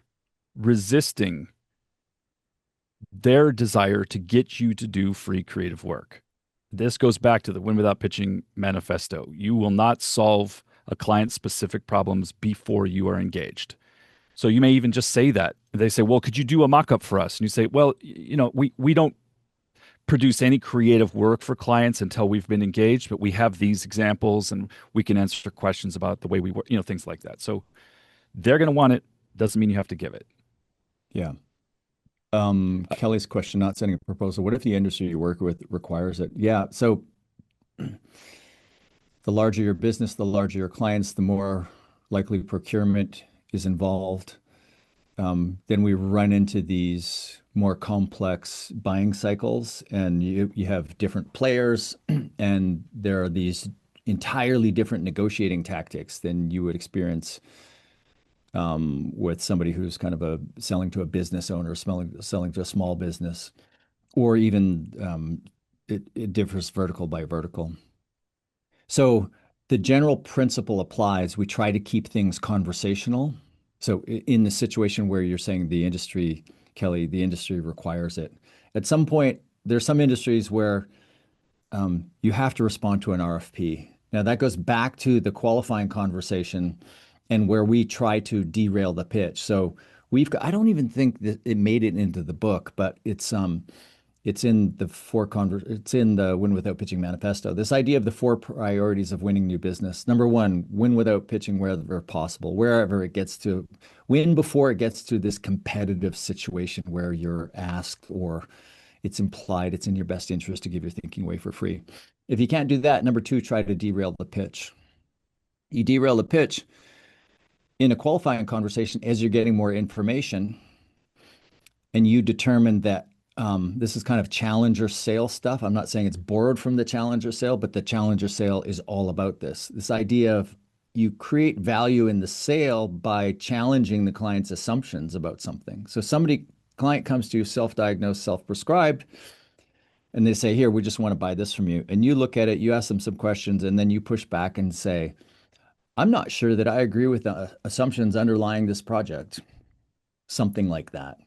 resisting their desire to get you to do free creative work. This goes back to the Win Without Pitching manifesto. You will not solve a client's specific problems before you are engaged. So you may even just say that. They say, "Well, could you do a mock-up for us?" And you say, "Well, we don't produce any creative work for clients until we've been engaged, but we have these examples and we can answer questions about the way we work, things like that." So they're going to want it. Doesn't mean you have to give it. Yeah. Kelly's question, not sending a proposal. What if the industry you work with requires it? Yeah. So the larger your business, the larger your clients, the more likely procurement is involved. Then we run into these more complex buying cycles, and you have different players, and there are these entirely different negotiating tactics than you would experience with somebody who's kind of a selling to a business owner, selling to a small business, or even it differs vertical by vertical. So the general principle applies. We try to keep things conversational. So in the situation where you're saying the industry, Kelly, the industry requires it. At some point, there's some industries where you have to respond to an RFP. Now that goes back to the qualifying conversation and where we try to derail the pitch. So I don't even think that it made it into the book, but it's in it's in the Win Without Pitching Manifesto. This idea of the four priorities of winning new business. Number one, win without pitching wherever possible, wherever it gets to win before it gets to this competitive situation where you're asked or it's implied it's in your best interest to give your thinking away for free. If you can't do that, number two, try to derail the pitch. You derail the pitch in a qualifying conversation as you're getting more information and you determine that this is kind of challenger sale stuff. I'm not saying it's borrowed from the challenger sale, but the challenger sale is all about this idea of you create value in the sale by challenging the client's assumptions about something. So client comes to you self-diagnosed, self-prescribed, and they say, here, we just want to buy this from you. And you look at it, you ask them some questions, and then you push back and say, I'm not sure that I agree with the assumptions underlying this project. Something like that.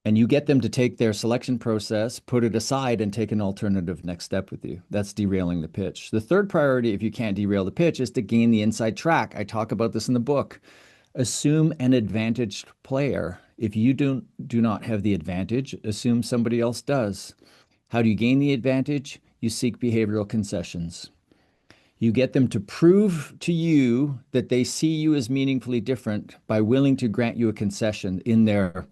And you get them to take their selection process, put it aside, and take an alternative next step with you. That's derailing the pitch. The third priority, if you can't derail the pitch, is to gain the inside track. I talk about this in the book. Assume an advantaged player. If you do not have the advantage, assume somebody else does. How do you gain the advantage? You seek behavioral concessions. You get them to prove to you that they see you as meaningfully different by willing to grant you a concession in their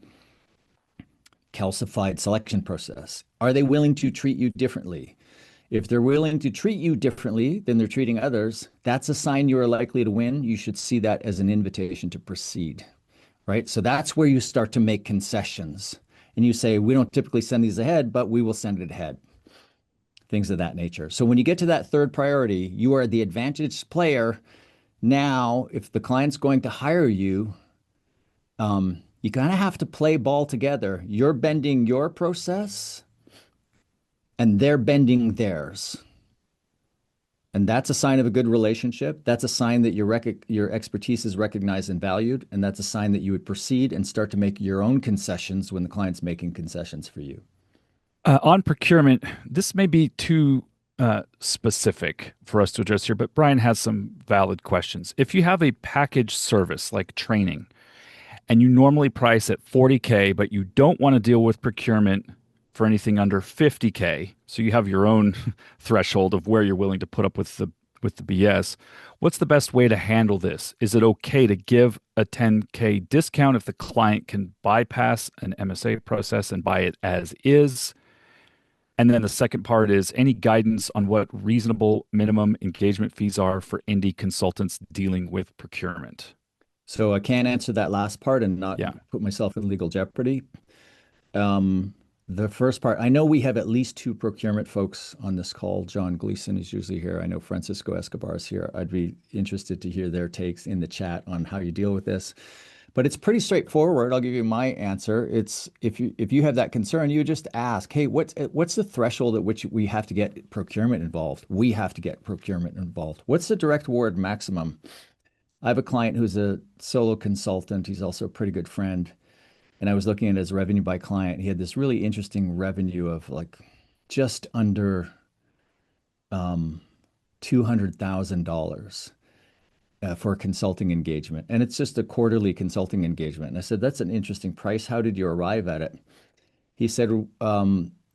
calcified selection process. Are they willing to treat you differently? If they're willing to treat you differently than they're treating others, that's a sign you are likely to win. You should see that as an invitation to proceed, right? So that's where you start to make concessions. And you say, we don't typically send these ahead, but we will send it ahead. Things of that nature. So when you get to that third priority, you are the advantaged player. Now, if the client's going to hire you, you kind of have to play ball together. You're bending your process and they're bending theirs. And that's a sign of a good relationship. That's a sign that your expertise is recognized and valued. And that's a sign that you would proceed and start to make your own concessions when the client's making concessions for you. On procurement, this may be too specific for us to address here, but Brian has some valid questions. If you have a package service like training, and you normally price at 40K, but you don't want to deal with procurement for anything under 50K, so you have your own threshold of where you're willing to put up with the BS. What's the best way to handle this? Is it okay to give a 10K discount if the client can bypass an MSA process and buy it as is? And then the second part is any guidance on what reasonable minimum engagement fees are for indie consultants dealing with procurement? So I can't answer that last part and not Yeah. put myself in legal jeopardy. The first part, I know we have at least two procurement folks on this call. John Gleason is usually here. I know Francisco Escobar is here. I'd be interested to hear their takes in the chat on how you deal with this. But it's pretty straightforward. I'll give you my answer. It's if you have that concern, you just ask, hey, what's the threshold at which we have to get procurement involved? We have to get procurement involved. What's the direct award maximum? I have a client who's a solo consultant. He's also a pretty good friend. And I was looking at his revenue by client. He had this really interesting revenue of like just under $200,000 for a consulting engagement. And it's just a quarterly consulting engagement. And I said, that's an interesting price. How did you arrive at it? He said,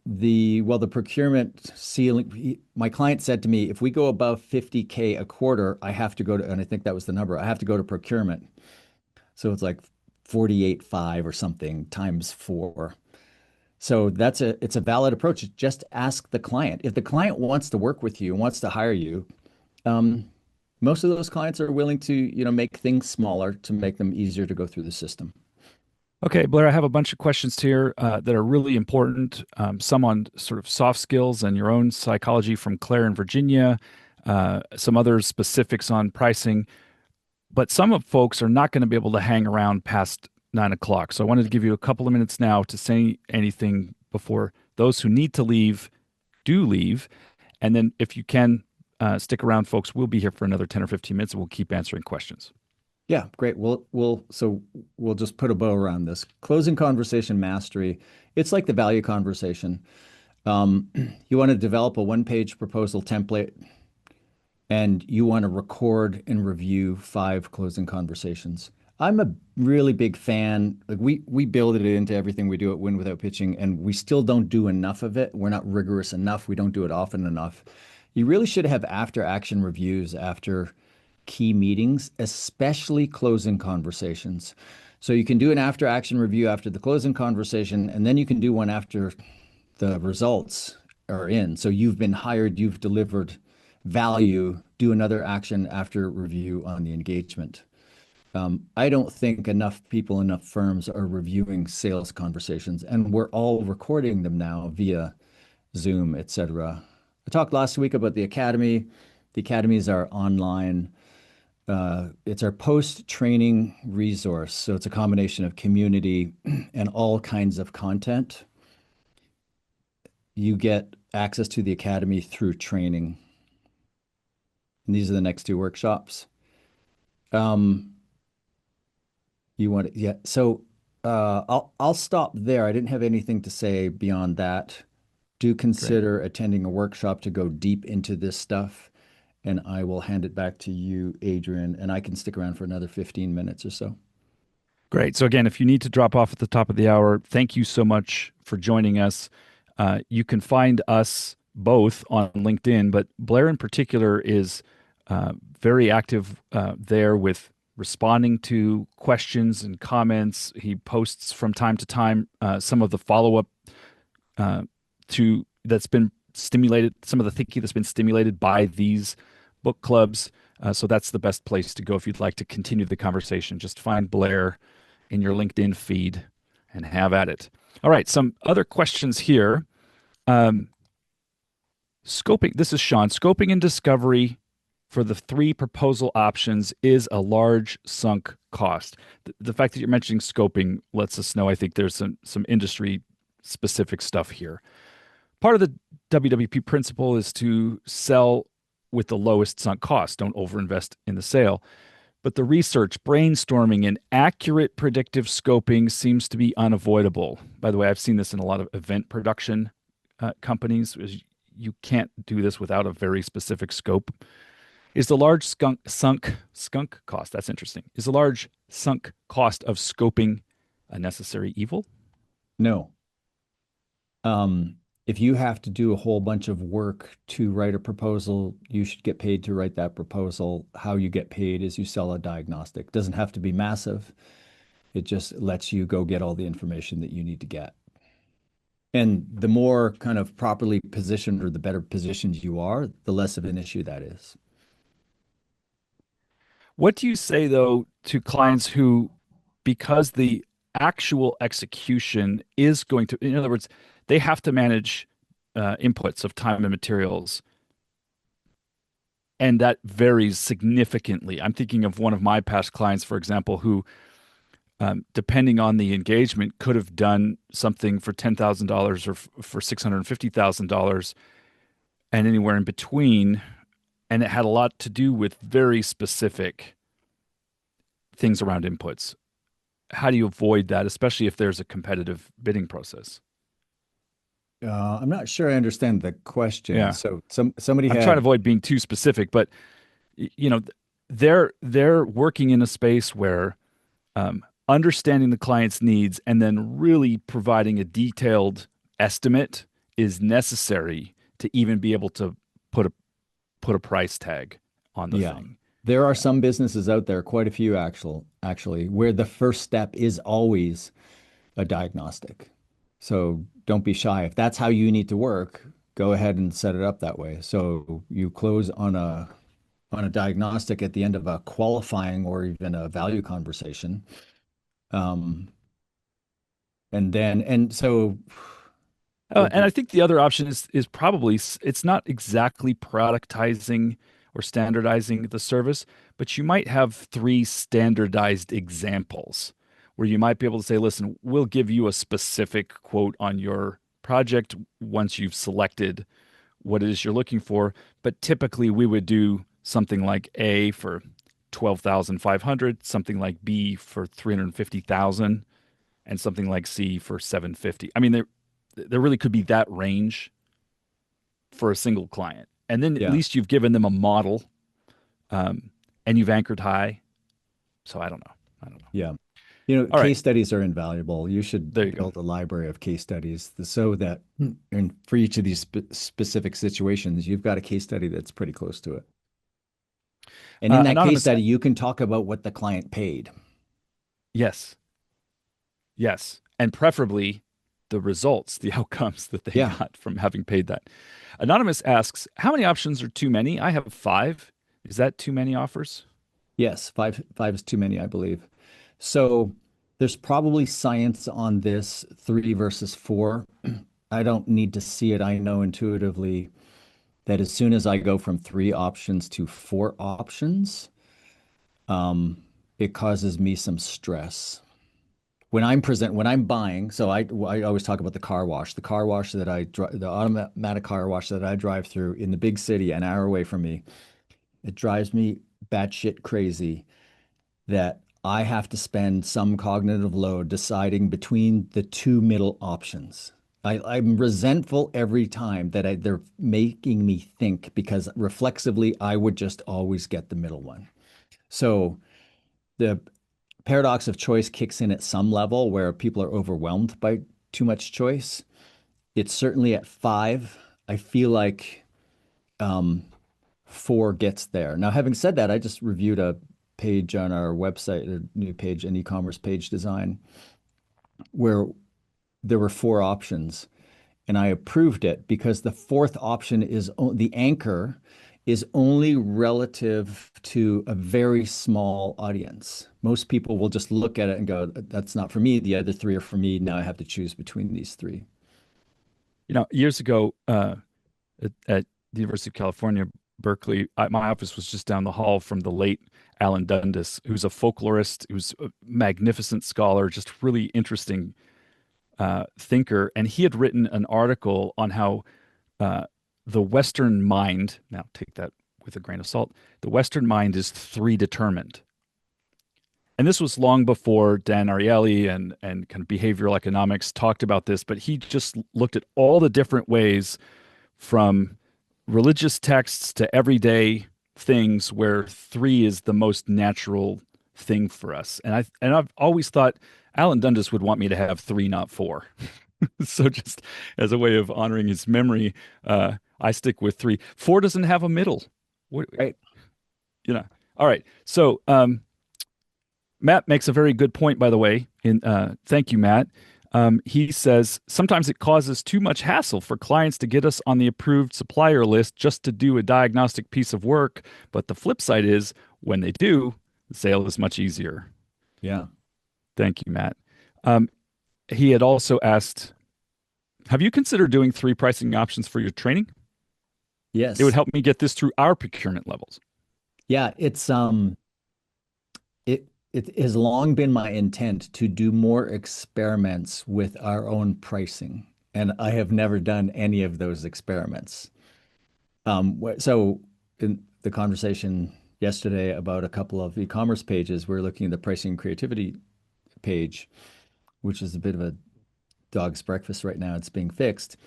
the procurement ceiling, my client said to me, if we go above 50K a quarter, I have to go to, and I think that was the number, I have to go to procurement. So it's like 48.5 or something times 4. So it's a valid approach. Just ask the client. If the client wants to work with you and wants to hire you, most of those clients are willing to, make things smaller to make them easier to go through the system. Okay, Blair, I have a bunch of questions here that are really important. Some on sort of soft skills and your own psychology from Claire in Virginia, some other specifics on pricing. But some of folks are not going to be able to hang around past 9 o'clock. So I wanted to give you a couple of minutes now to say anything before those who need to leave do leave. And then if you can stick around, folks, we'll be here for another 10 or 15 minutes and we'll keep answering questions. Yeah, great. We'll just put a bow around this. Closing conversation mastery. It's like the value conversation. Um, you want to develop a one-page proposal template, and you want to record and review 5 closing conversations. I'm a really big fan. Like we build it into everything we do at Win Without Pitching, and we still don't do enough of it. We're not rigorous enough. We don't do it often enough. You really should have after action reviews after key meetings, especially closing conversations. So you can do an after action review after the closing conversation, and then you can do one after the results are in. So you've been hired, you've delivered value, do another action after review on the engagement. I don't think enough people, enough firms are reviewing sales conversations, and we're all recording them now via Zoom, etc. I talked last week about the Academy. The Academy is our online, it's our post-training resource. So it's a combination of community and all kinds of content. You get access to the Academy through training. And these are the next 2 workshops. Um, you want it, yeah. So I'll stop there. I didn't have anything to say beyond that. Do Great. consider attending a workshop to go deep into this stuff, and I will hand it back to you, Adrian, and I can stick around for another 15 minutes or so. Great. So, again, if you need to drop off at the top of the hour, thank you so much for joining us. You can find us both on LinkedIn, but Blair in particular is very active there with responding to questions and comments. He posts from time to time some of the follow up to that's been stimulated, some of the thinking that's been stimulated by these book clubs. So that's the best place to go if you'd like to continue the conversation. Just find Blair in your LinkedIn feed and have at it. All right, some other questions here. Um, Scoping, this is Sean. Scoping and discovery for the 3 proposal options is a large sunk cost. The fact that you're mentioning scoping lets us know I think there's some industry specific stuff here. Part of the WWP principle is to sell with the lowest sunk cost. Don't overinvest in the sale. But the research, brainstorming, and accurate predictive scoping seems to be unavoidable. By the way, I've seen this in a lot of event production companies. You can't do this without a very specific scope. Is the large skunk cost? That's interesting. Is the large sunk cost of scoping a necessary evil? No. If you have to do a whole bunch of work to write a proposal, you should get paid to write that proposal. How you get paid is you sell a diagnostic. It doesn't have to be massive. It just lets you go get all the information that you need to get. And the more kind of properly positioned or the better positioned you are, the less of an issue that is. What do you say, though, to clients who, because the actual execution is going to, in other words, they have to manage inputs of time and materials, and that varies significantly. I'm thinking of one of my past clients, for example, who, depending on the engagement, could have done something for $10,000 or for $650,000 and anywhere in between. And it had a lot to do with very specific things around inputs. How do you avoid that, especially if there's a competitive bidding process? I'm not sure I understand the question. Yeah. So somebody I'm trying to had, avoid being too specific, but you know, they're working in a space where understanding the client's needs and then really providing a detailed estimate is necessary to even be able to put a put a price tag on the yeah, thing. there are Yeah. some businesses out there, quite a few actually, where the first step is always a diagnostic. So don't be shy. If that's how you need to work, go ahead and set it up that way. So you close on a diagnostic at the end of a qualifying or even a value conversation. Um, And so what And do I think the other option is probably it's not exactly productizing or standardizing the service, but you might have three standardized examples where you might be able to say, listen, we'll give you a specific quote on your project once you've selected what it is you're looking for. But typically we would do something like A for 12,500, something like B for 350,000, and something like C for 750. I mean, there really could be that range for a single client. And then at yeah. least you've given them a model, um, and you've anchored high. So I don't know. I don't know. Yeah. You know, All right. case studies are invaluable. You should There you go. build a library of case studies so that and for each of these specific situations, you've got a case study that's pretty close to it. And in that case Anonymous. study, you can talk about what the client paid. Yes. Yes. And preferably the results, the outcomes that they Yeah. got from having paid that. Anonymous asks, how many options are too many? I have five. Is that too many offers? Yes, five is too many, I believe. So there's probably science on this, three versus four. I don't need to see it. I know intuitively that as soon as I go from three options to four options, um, it causes me some stress. When I'm buying, so I always talk about the car wash that I drive, the automatic car wash that I drive through in the big city, an hour away from me. It drives me batshit crazy that I have to spend some cognitive load deciding between the two middle options. I'm resentful every time that they're making me think because reflexively I would just always get the middle one. So the paradox of choice kicks in at some level where people are overwhelmed by too much choice. It's certainly at five. I feel like um, four gets there. Now, having said that, I just reviewed a page on our website, a new page, an e-commerce page design, where there were four options, and I approved it because the fourth option is the anchor is only relative to a very small audience. Most people will just look at it and go, "That's not for me. The other three are for me. Now I have to choose between these three." Years ago, at the University of California, Berkeley, my office was just down the hall from the late Alan Dundas, who's a folklorist, who's a magnificent scholar, just really interesting thinker. And he had written an article on how uh, the Western mind, now take that with a grain of salt, the Western mind is three determined. And this was long before Dan Ariely and kind of behavioral economics talked about this, but he just looked at all the different ways from religious texts to everyday things where three is the most natural thing for us. And I've always thought Alan Dundas would want me to have three, not four. So just as a way of honoring his memory, I stick with three. Four doesn't have a middle. What, Right. you know. All right. So Matt makes a very good point, by the way. Thank you, Matt. He says sometimes it causes too much hassle for clients to get us on the approved supplier list just to do a diagnostic piece of work. But the flip side is when they do, the sale is much easier. Yeah. Thank you, Matt. Um, he had also asked, have you considered doing three pricing options for your training? It would Yes. help me get this through our procurement levels. Yeah. It has long been my intent to do more experiments with our own pricing, and I have never done any of those experiments. So in the conversation yesterday about a couple of e-commerce pages, we're looking at the pricing and creativity page, which is a bit of a dog's breakfast right now. It's being fixed.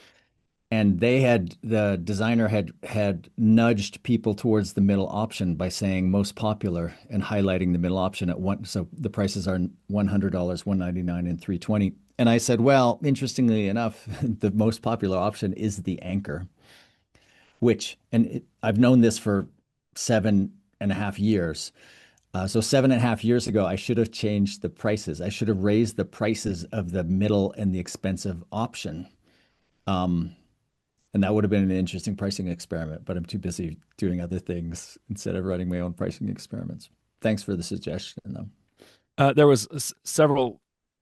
And the designer had nudged people towards the middle option by saying most popular and highlighting the middle option at one. So the prices are $100, $199, and $320. And I said, well, interestingly enough, the most popular option is the anchor, I've known this for 7.5 years. So 7.5 years ago, I should have changed the prices. I should have raised the prices of the middle and the expensive option. Um, and that would have been an interesting pricing experiment, but I'm too busy doing other things instead of running my own pricing experiments. Thanks for the suggestion, though. There was several.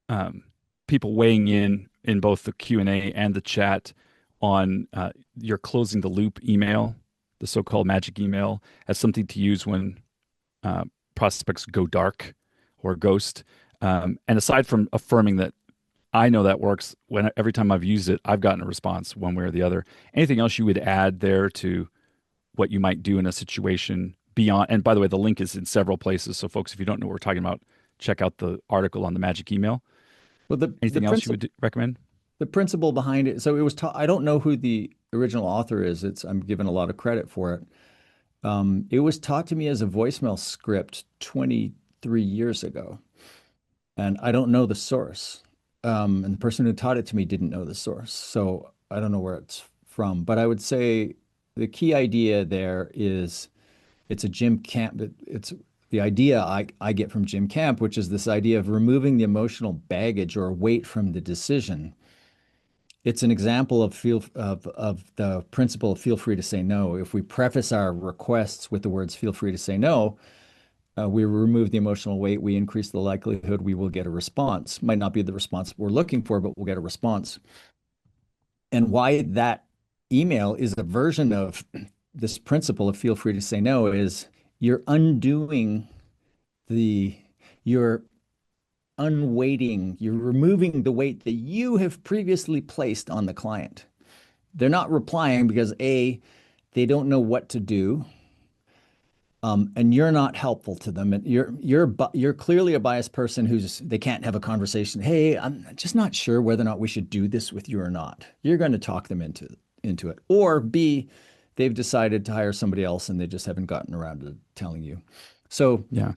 Um, people weighing in both the Q&A and the chat on your closing the loop email, the so-called magic email, as something to use when uh, prospects go dark or ghost. And aside from affirming that I know that works, when every time I've used it, I've gotten a response one way or the other. Anything else you would add there to what you might do in a situation beyond? And by the way, the link is in several places. So, folks, if you don't know what we're talking about, check out the article on the magic email. Well, the Anything else you principle would recommend? the principle behind it. So it was I don't know who the original author is. I'm given a lot of credit for it. It was taught to me as a voicemail script 23 years ago, and I don't know the source. And the person who taught it to me didn't know the source, so I don't know where it's from. But I would say the key idea there is it's a Jim Camp. It's the idea I get from Jim Camp, which is this idea of removing the emotional baggage or weight from the decision. It's an example of the principle of feel free to say no. If we preface our requests with the words feel free to say no, we remove the emotional weight, we increase the likelihood we will get a response. Might not be the response we're looking for, but we'll get a response. And why that email is a version of this principle of feel free to say no is you're undoing the you're unweighting, you're removing the weight that you have previously placed on the client. They're not replying because A, they don't know what to do, and you're not helpful to them. And you're clearly a biased person who's they can't have a conversation. Hey, I'm just not sure whether or not we should do this with you or not. You're going to talk them into it. Or B, they've decided to hire somebody else and they just haven't gotten around to telling you. So Yeah.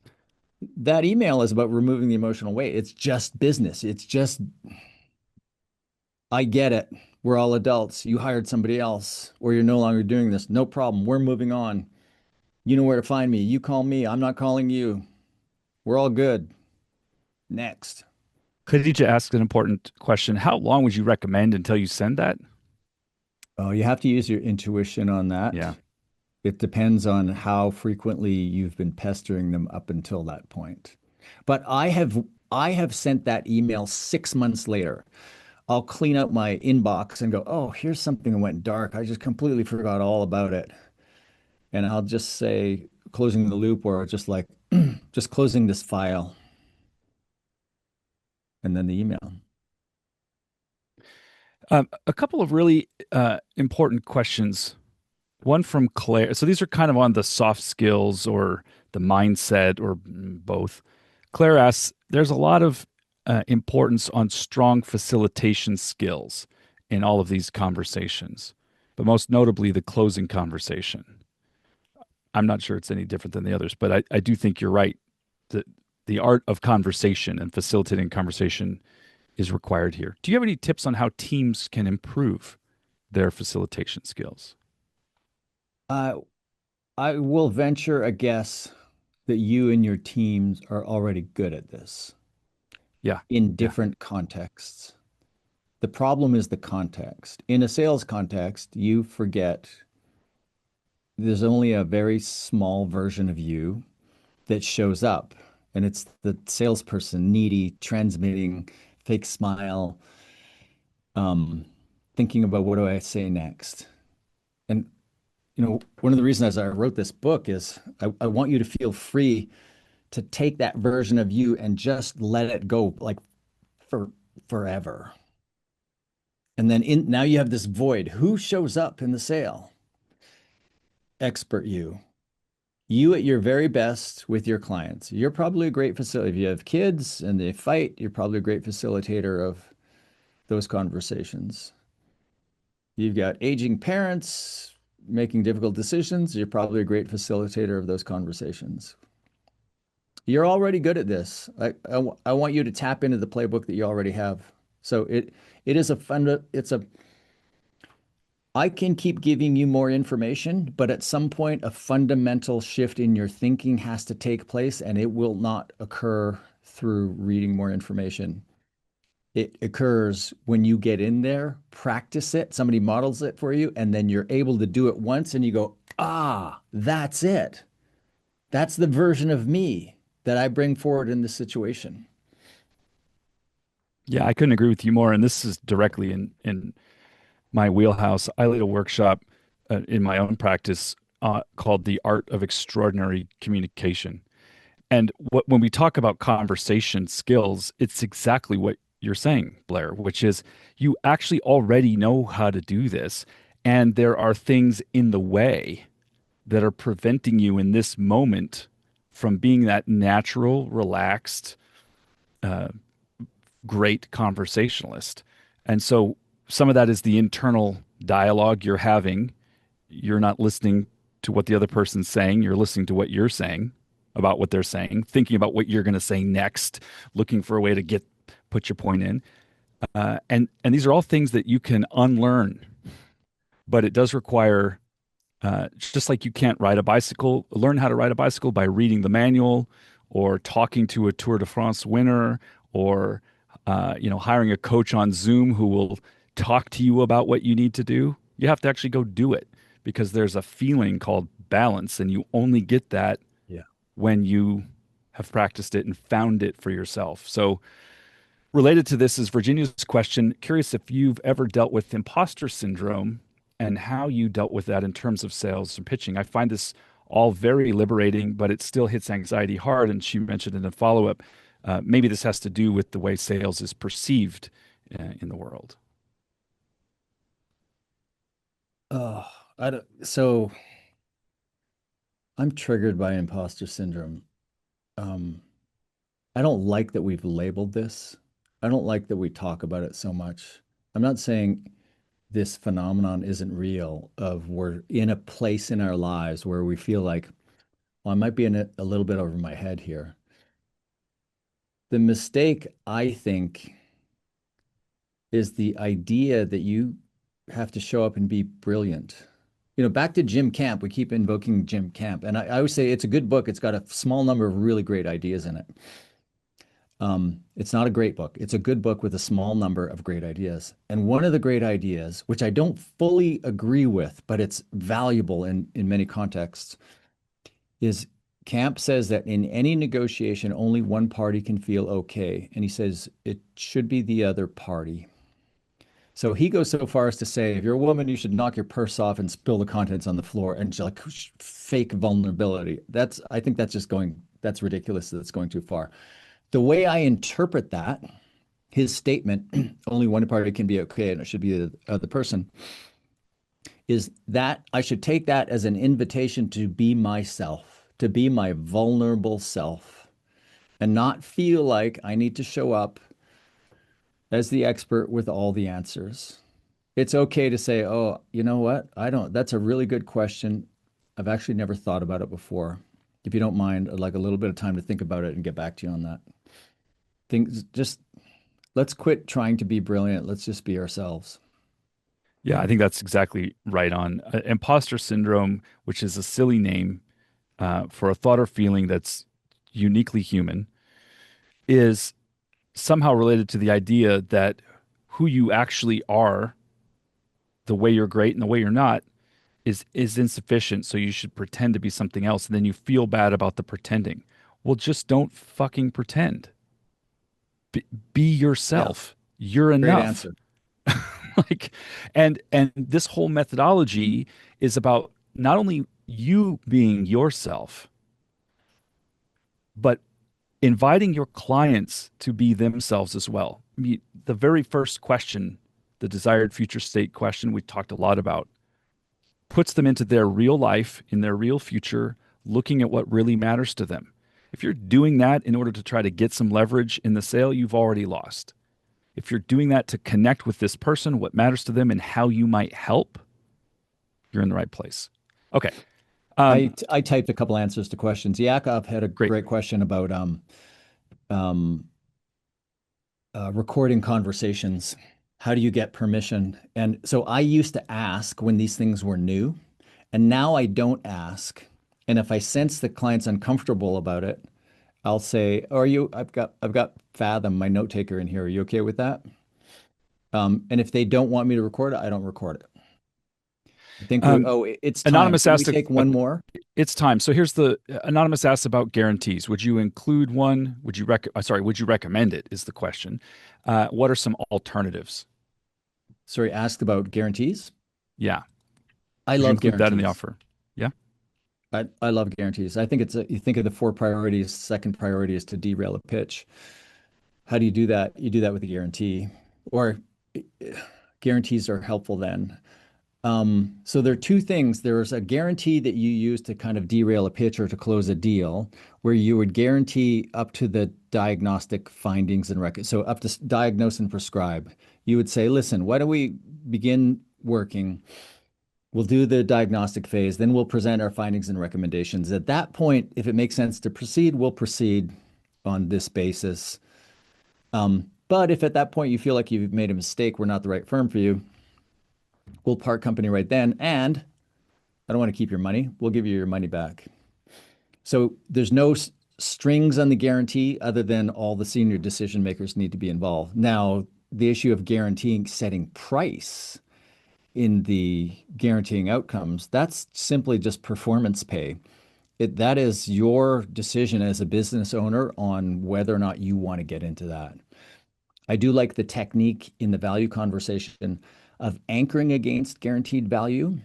that email is about removing the emotional weight. It's just business. It's just, I get it. We're all adults. You hired somebody else, or you're no longer doing this. No problem. We're moving on. You know where to find me. You call me. I'm not calling you. We're all good. Next. Khadija asked an important question. How long would you recommend until you send that? Oh, you have to use your intuition on Yeah. that. It depends on how frequently you've been pestering them up until that point. But I have sent that email 6 months later. I'll clean out my inbox and go, oh, here's something that went dark. I just completely forgot all about it. And I'll just say closing the loop or just like just closing this file and then the email. A couple of really important questions. One from Claire. So these are kind of on the soft skills or the mindset or both. Claire asks, there's a lot of importance on strong facilitation skills in all of these conversations, but most notably the closing conversation. I'm not sure it's any different than the others, but I do think you're right. The art of conversation and facilitating conversation is required here. Do you have any tips on how teams can improve their facilitation skills? Uh, I will venture a guess that you and your teams are already good at this Yeah. in Yeah. different contexts. The problem is the context. In a sales context, you forget there's only a very small version of you that shows up, and it's the salesperson, needy, transmitting, fake smile, um, thinking about what do I say next. And one of the reasons I wrote this book is I want you to feel free to take that version of you and just let it go like for forever. And then now you have this void. Who shows up in the sale? Expert you. You at your very best with your clients. You're probably a great facilitator. If you have kids and they fight, you're probably a great facilitator of those conversations. You've got aging parents making difficult decisions. You're probably a great facilitator of those conversations. You're already good at this. I want you to tap into the playbook that you already have. So it is a fun, it's a, I can keep giving you more information, but at some point, a fundamental shift in your thinking has to take place, and it will not occur through reading more information. It occurs when you get in there, practice it, somebody models it for you, and then you're able to do it once and you go, ah, that's it. That's the version of me that I bring forward in this situation. Yeah, I couldn't agree with you more. And this is directly in my wheelhouse. I lead a workshop in my own practice called The Art of Extraordinary Communication. And when we talk about conversation skills, it's exactly what you're saying, Blair, which is you actually already know how to do this. And there are things in the way that are preventing you in this moment from being that natural, relaxed, uh, great conversationalist. And so some of that is the internal dialogue you're having. You're not listening to what the other person's saying, you're listening to what you're saying about what they're saying, thinking about what you're going to say next, looking for a way to get put your point in. And these are all things that you can unlearn, but it does require just like you can't ride a bicycle, learn how to ride a bicycle by reading the manual or talking to a Tour de France winner or hiring a coach on Zoom who will talk to you about what you need to do. You have to actually go do it because there's a feeling called balance, and you only get that Yeah. when you have practiced it and found it for yourself. So related to this is Virginia's question. Curious if you've ever dealt with imposter syndrome and how you dealt with that in terms of sales and pitching. I find this all very liberating, but it still hits anxiety hard. And she mentioned in a follow up, maybe this has to do with the way sales is perceived in the world. Oh, I don't, so I'm triggered by imposter syndrome. Um, I don't like that we've labeled this. I don't like that we talk about it so much. I'm not saying this phenomenon isn't real, of we're in a place in our lives where we feel like, well, I might be in a little bit over my head here. The mistake, I think, is the idea that you have to show up and be brilliant. Back to Jim Camp, we keep invoking Jim Camp. And I always say it's a good book. It's got a small number of really great ideas in it. It's not a great book. It's a good book with a small number of great ideas. And one of the great ideas, which I don't fully agree with, but it's valuable in many contexts, is Camp says that in any negotiation, only one party can feel okay. And he says it should be the other party. So he goes so far as to say, if you're a woman, you should knock your purse off and spill the contents on the floor and like fake vulnerability. I think that's ridiculous. That's going too far. The way I interpret that, his statement, only one party can be okay and it should be the other person, is that I should take that as an invitation to be myself, to be my vulnerable self, and not feel like I need to show up as the expert with all the answers. It's okay to say, oh, you know what? That's a really good question. I've actually never thought about it before. If you don't mind, I'd like a little bit of time to think about it and get back to you on that. Things just Let's quit trying to be brilliant. Let's just be ourselves. Yeah, I think that's exactly right on. Imposter syndrome, which is a silly name for a thought or feeling that's uniquely human, is somehow related to the idea that who you actually are, the way you're great and the way you're not, is insufficient. So you should pretend to be something else, and then you feel bad about the pretending. Well, just don't fucking pretend. Be, be Yeah, yourself. You're great enough. answer. Like, and this whole methodology is about not only you being yourself, but inviting your clients to be themselves as well. I mean, the very first question, the desired future state question we talked a lot about, puts them into their real life, in their real future, looking at what really matters to them. If you're doing that in order to try to get some leverage in the sale, you've already lost. If you're doing that to connect with this person, what matters to them, and how you might help, you're in the right place. Okay. Um, I typed a couple answers to questions. Yakov had a Great. great question about um, recording conversations. How do you get permission? And so I used to ask when these things were new, and now I don't ask. And if I sense the client's uncomfortable about it, I'll say, "Oh, are you? I've got Fathom, my note taker, in here. Are you okay with that?" And if they don't want me to record it, I don't record it. I think Um, it's time. Anonymous Can we asked take one more? it's time. So here's the Anonymous asks about guarantees. Would you include one? Would you recommend it is the question. What are some alternatives? Sorry, asked about guarantees. Yeah. I Would you love include that in the guarantees. offer? Yeah. I love guarantees. I think you think of the four priorities. Second priority is to derail a pitch. How do you do that? You do that with a guarantee, or guarantees are helpful then. So there are two things. There's a guarantee that you use to kind of derail a pitch or to close a deal, where you would guarantee up to the diagnostic findings and records. So up to diagnose and prescribe. You would say, listen, why don't we begin working? We'll do the diagnostic phase, then we'll present our findings and recommendations. At that point, if it makes sense to proceed, we'll proceed on this basis. But if at that point you feel like you've made a mistake, we're not the right firm for you, we'll part company right then. And I don't want to keep your money. We'll give you your money back. So there's no strings on the guarantee other than all the senior decision makers need to be involved. Now, the issue of guaranteeing setting price in the guaranteeing outcomes, that's simply just performance pay. That is your decision as a business owner on whether or not you want to get into that. I do like the technique in the value conversation of anchoring against guaranteed value,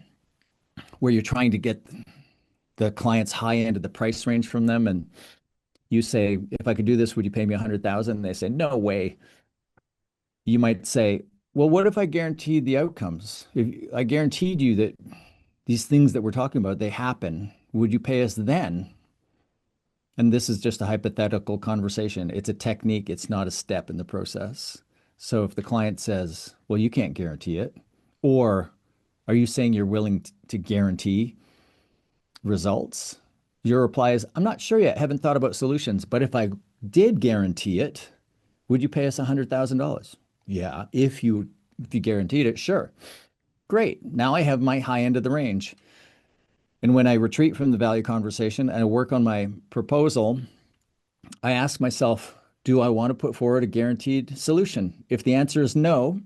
where you're trying to get the client's high end of the price range from them. And you say, if I could do this, would you pay me 100,000? And they say, no way. You might say, well, what if I guaranteed the outcomes? If I guaranteed you that these things that we're talking about, they happen, would you pay us then? And this is just a hypothetical conversation. It's a technique. It's not a step in the process. So if the client says, well, you can't guarantee it, or are you saying you're willing to guarantee results? Your reply is, I'm not sure yet. Haven't thought about solutions. But if I did guarantee it, would you pay us $100,000? Yeah, if you guaranteed it, sure. Great. Now I have my high end of the range. And when I retreat from the value conversation and I work on my proposal, I ask myself, do I want to put forward a guaranteed solution? If the answer is no,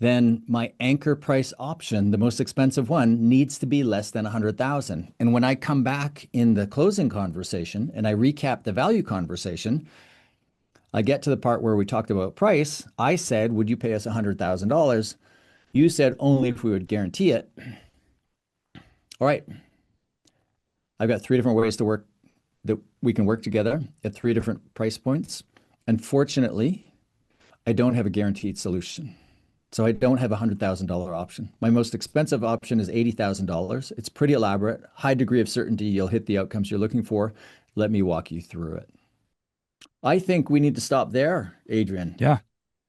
then my anchor price option, the most expensive one, needs to be less than 100,000. And when I come back in the closing conversation and I recap the value conversation, I get to the part where we talked about price. I said, would you pay us $100,000? You said only if we would guarantee it. All right. I've got three different ways to work that we can work together at three different price points. Unfortunately, I don't have a guaranteed solution. So I don't have a $100,000 option. My most expensive option is $80,000. It's pretty elaborate, high degree of certainty you'll hit the outcomes you're looking for. Let me walk you through it. I think we need to stop there, Adrian. Yeah.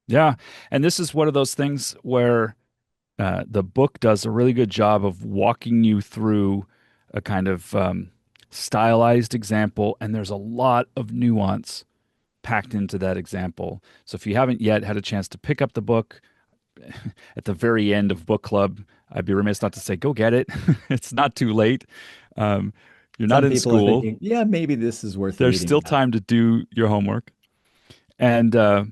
Yeah. And this is one of those things where the book does a really good job of walking you through a kind of stylized example, and there's a lot of nuance packed into that example. So if you haven't yet had a chance to pick up the book at the very end of book club, I'd be remiss not to say, go get it. It's not too late. Um, you're not Some in people are school. thinking, yeah, maybe this is worth There's reading still now. time to do your homework. And I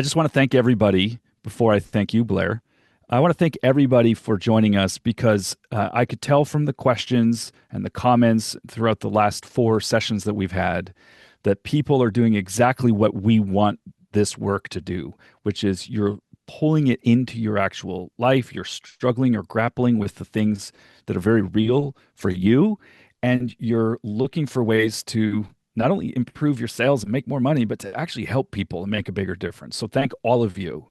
just want to thank everybody before I thank you, Blair. I want to thank everybody for joining us because I could tell from the questions and the comments throughout the last four sessions that we've had that people are doing exactly what we want this work to do, which is you're pulling it into your actual life. You're struggling or grappling with the things that are very real for you, and you're looking for ways to not only improve your sales and make more money, but to actually help people and make a bigger difference. So thank all of you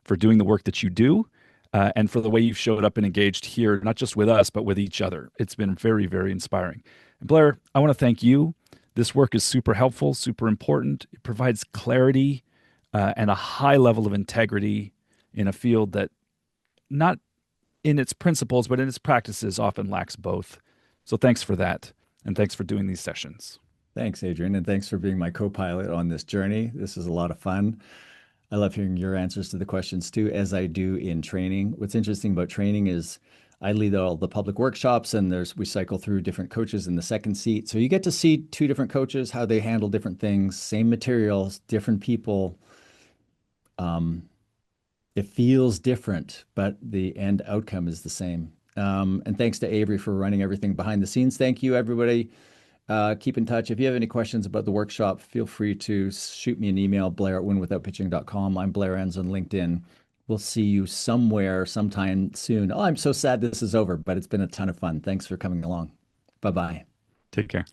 for doing the work that you do, and for the way you've showed up and engaged here, not just with us, but with each other. It's been very, very inspiring. And Blair, I want to thank you. This work is super helpful, super important. It provides clarity and a high level of integrity in a field that, not in its principles, but in its practices, often lacks both. So thanks for that. And thanks for doing these sessions. Thanks, Adrian, and thanks for being my co-pilot on this journey. This is a lot of fun. I love hearing your answers to the questions too, as I do in training. What's interesting about training is I lead all the public workshops, and we cycle through different coaches in the second seat. So you get to see two different coaches, how they handle different things, same materials, different people. It feels different, but the end outcome is the same. And thanks to Avery for running everything behind the scenes. Thank you, everybody. Keep in touch. If you have any questions about the workshop, feel free to shoot me an email, blair@winwithoutpitching.com. I'm Blair Enns on LinkedIn. We'll see you somewhere sometime soon. Oh, I'm so sad this is over, but it's been a ton of fun. Thanks for coming along. Bye-bye. Take care.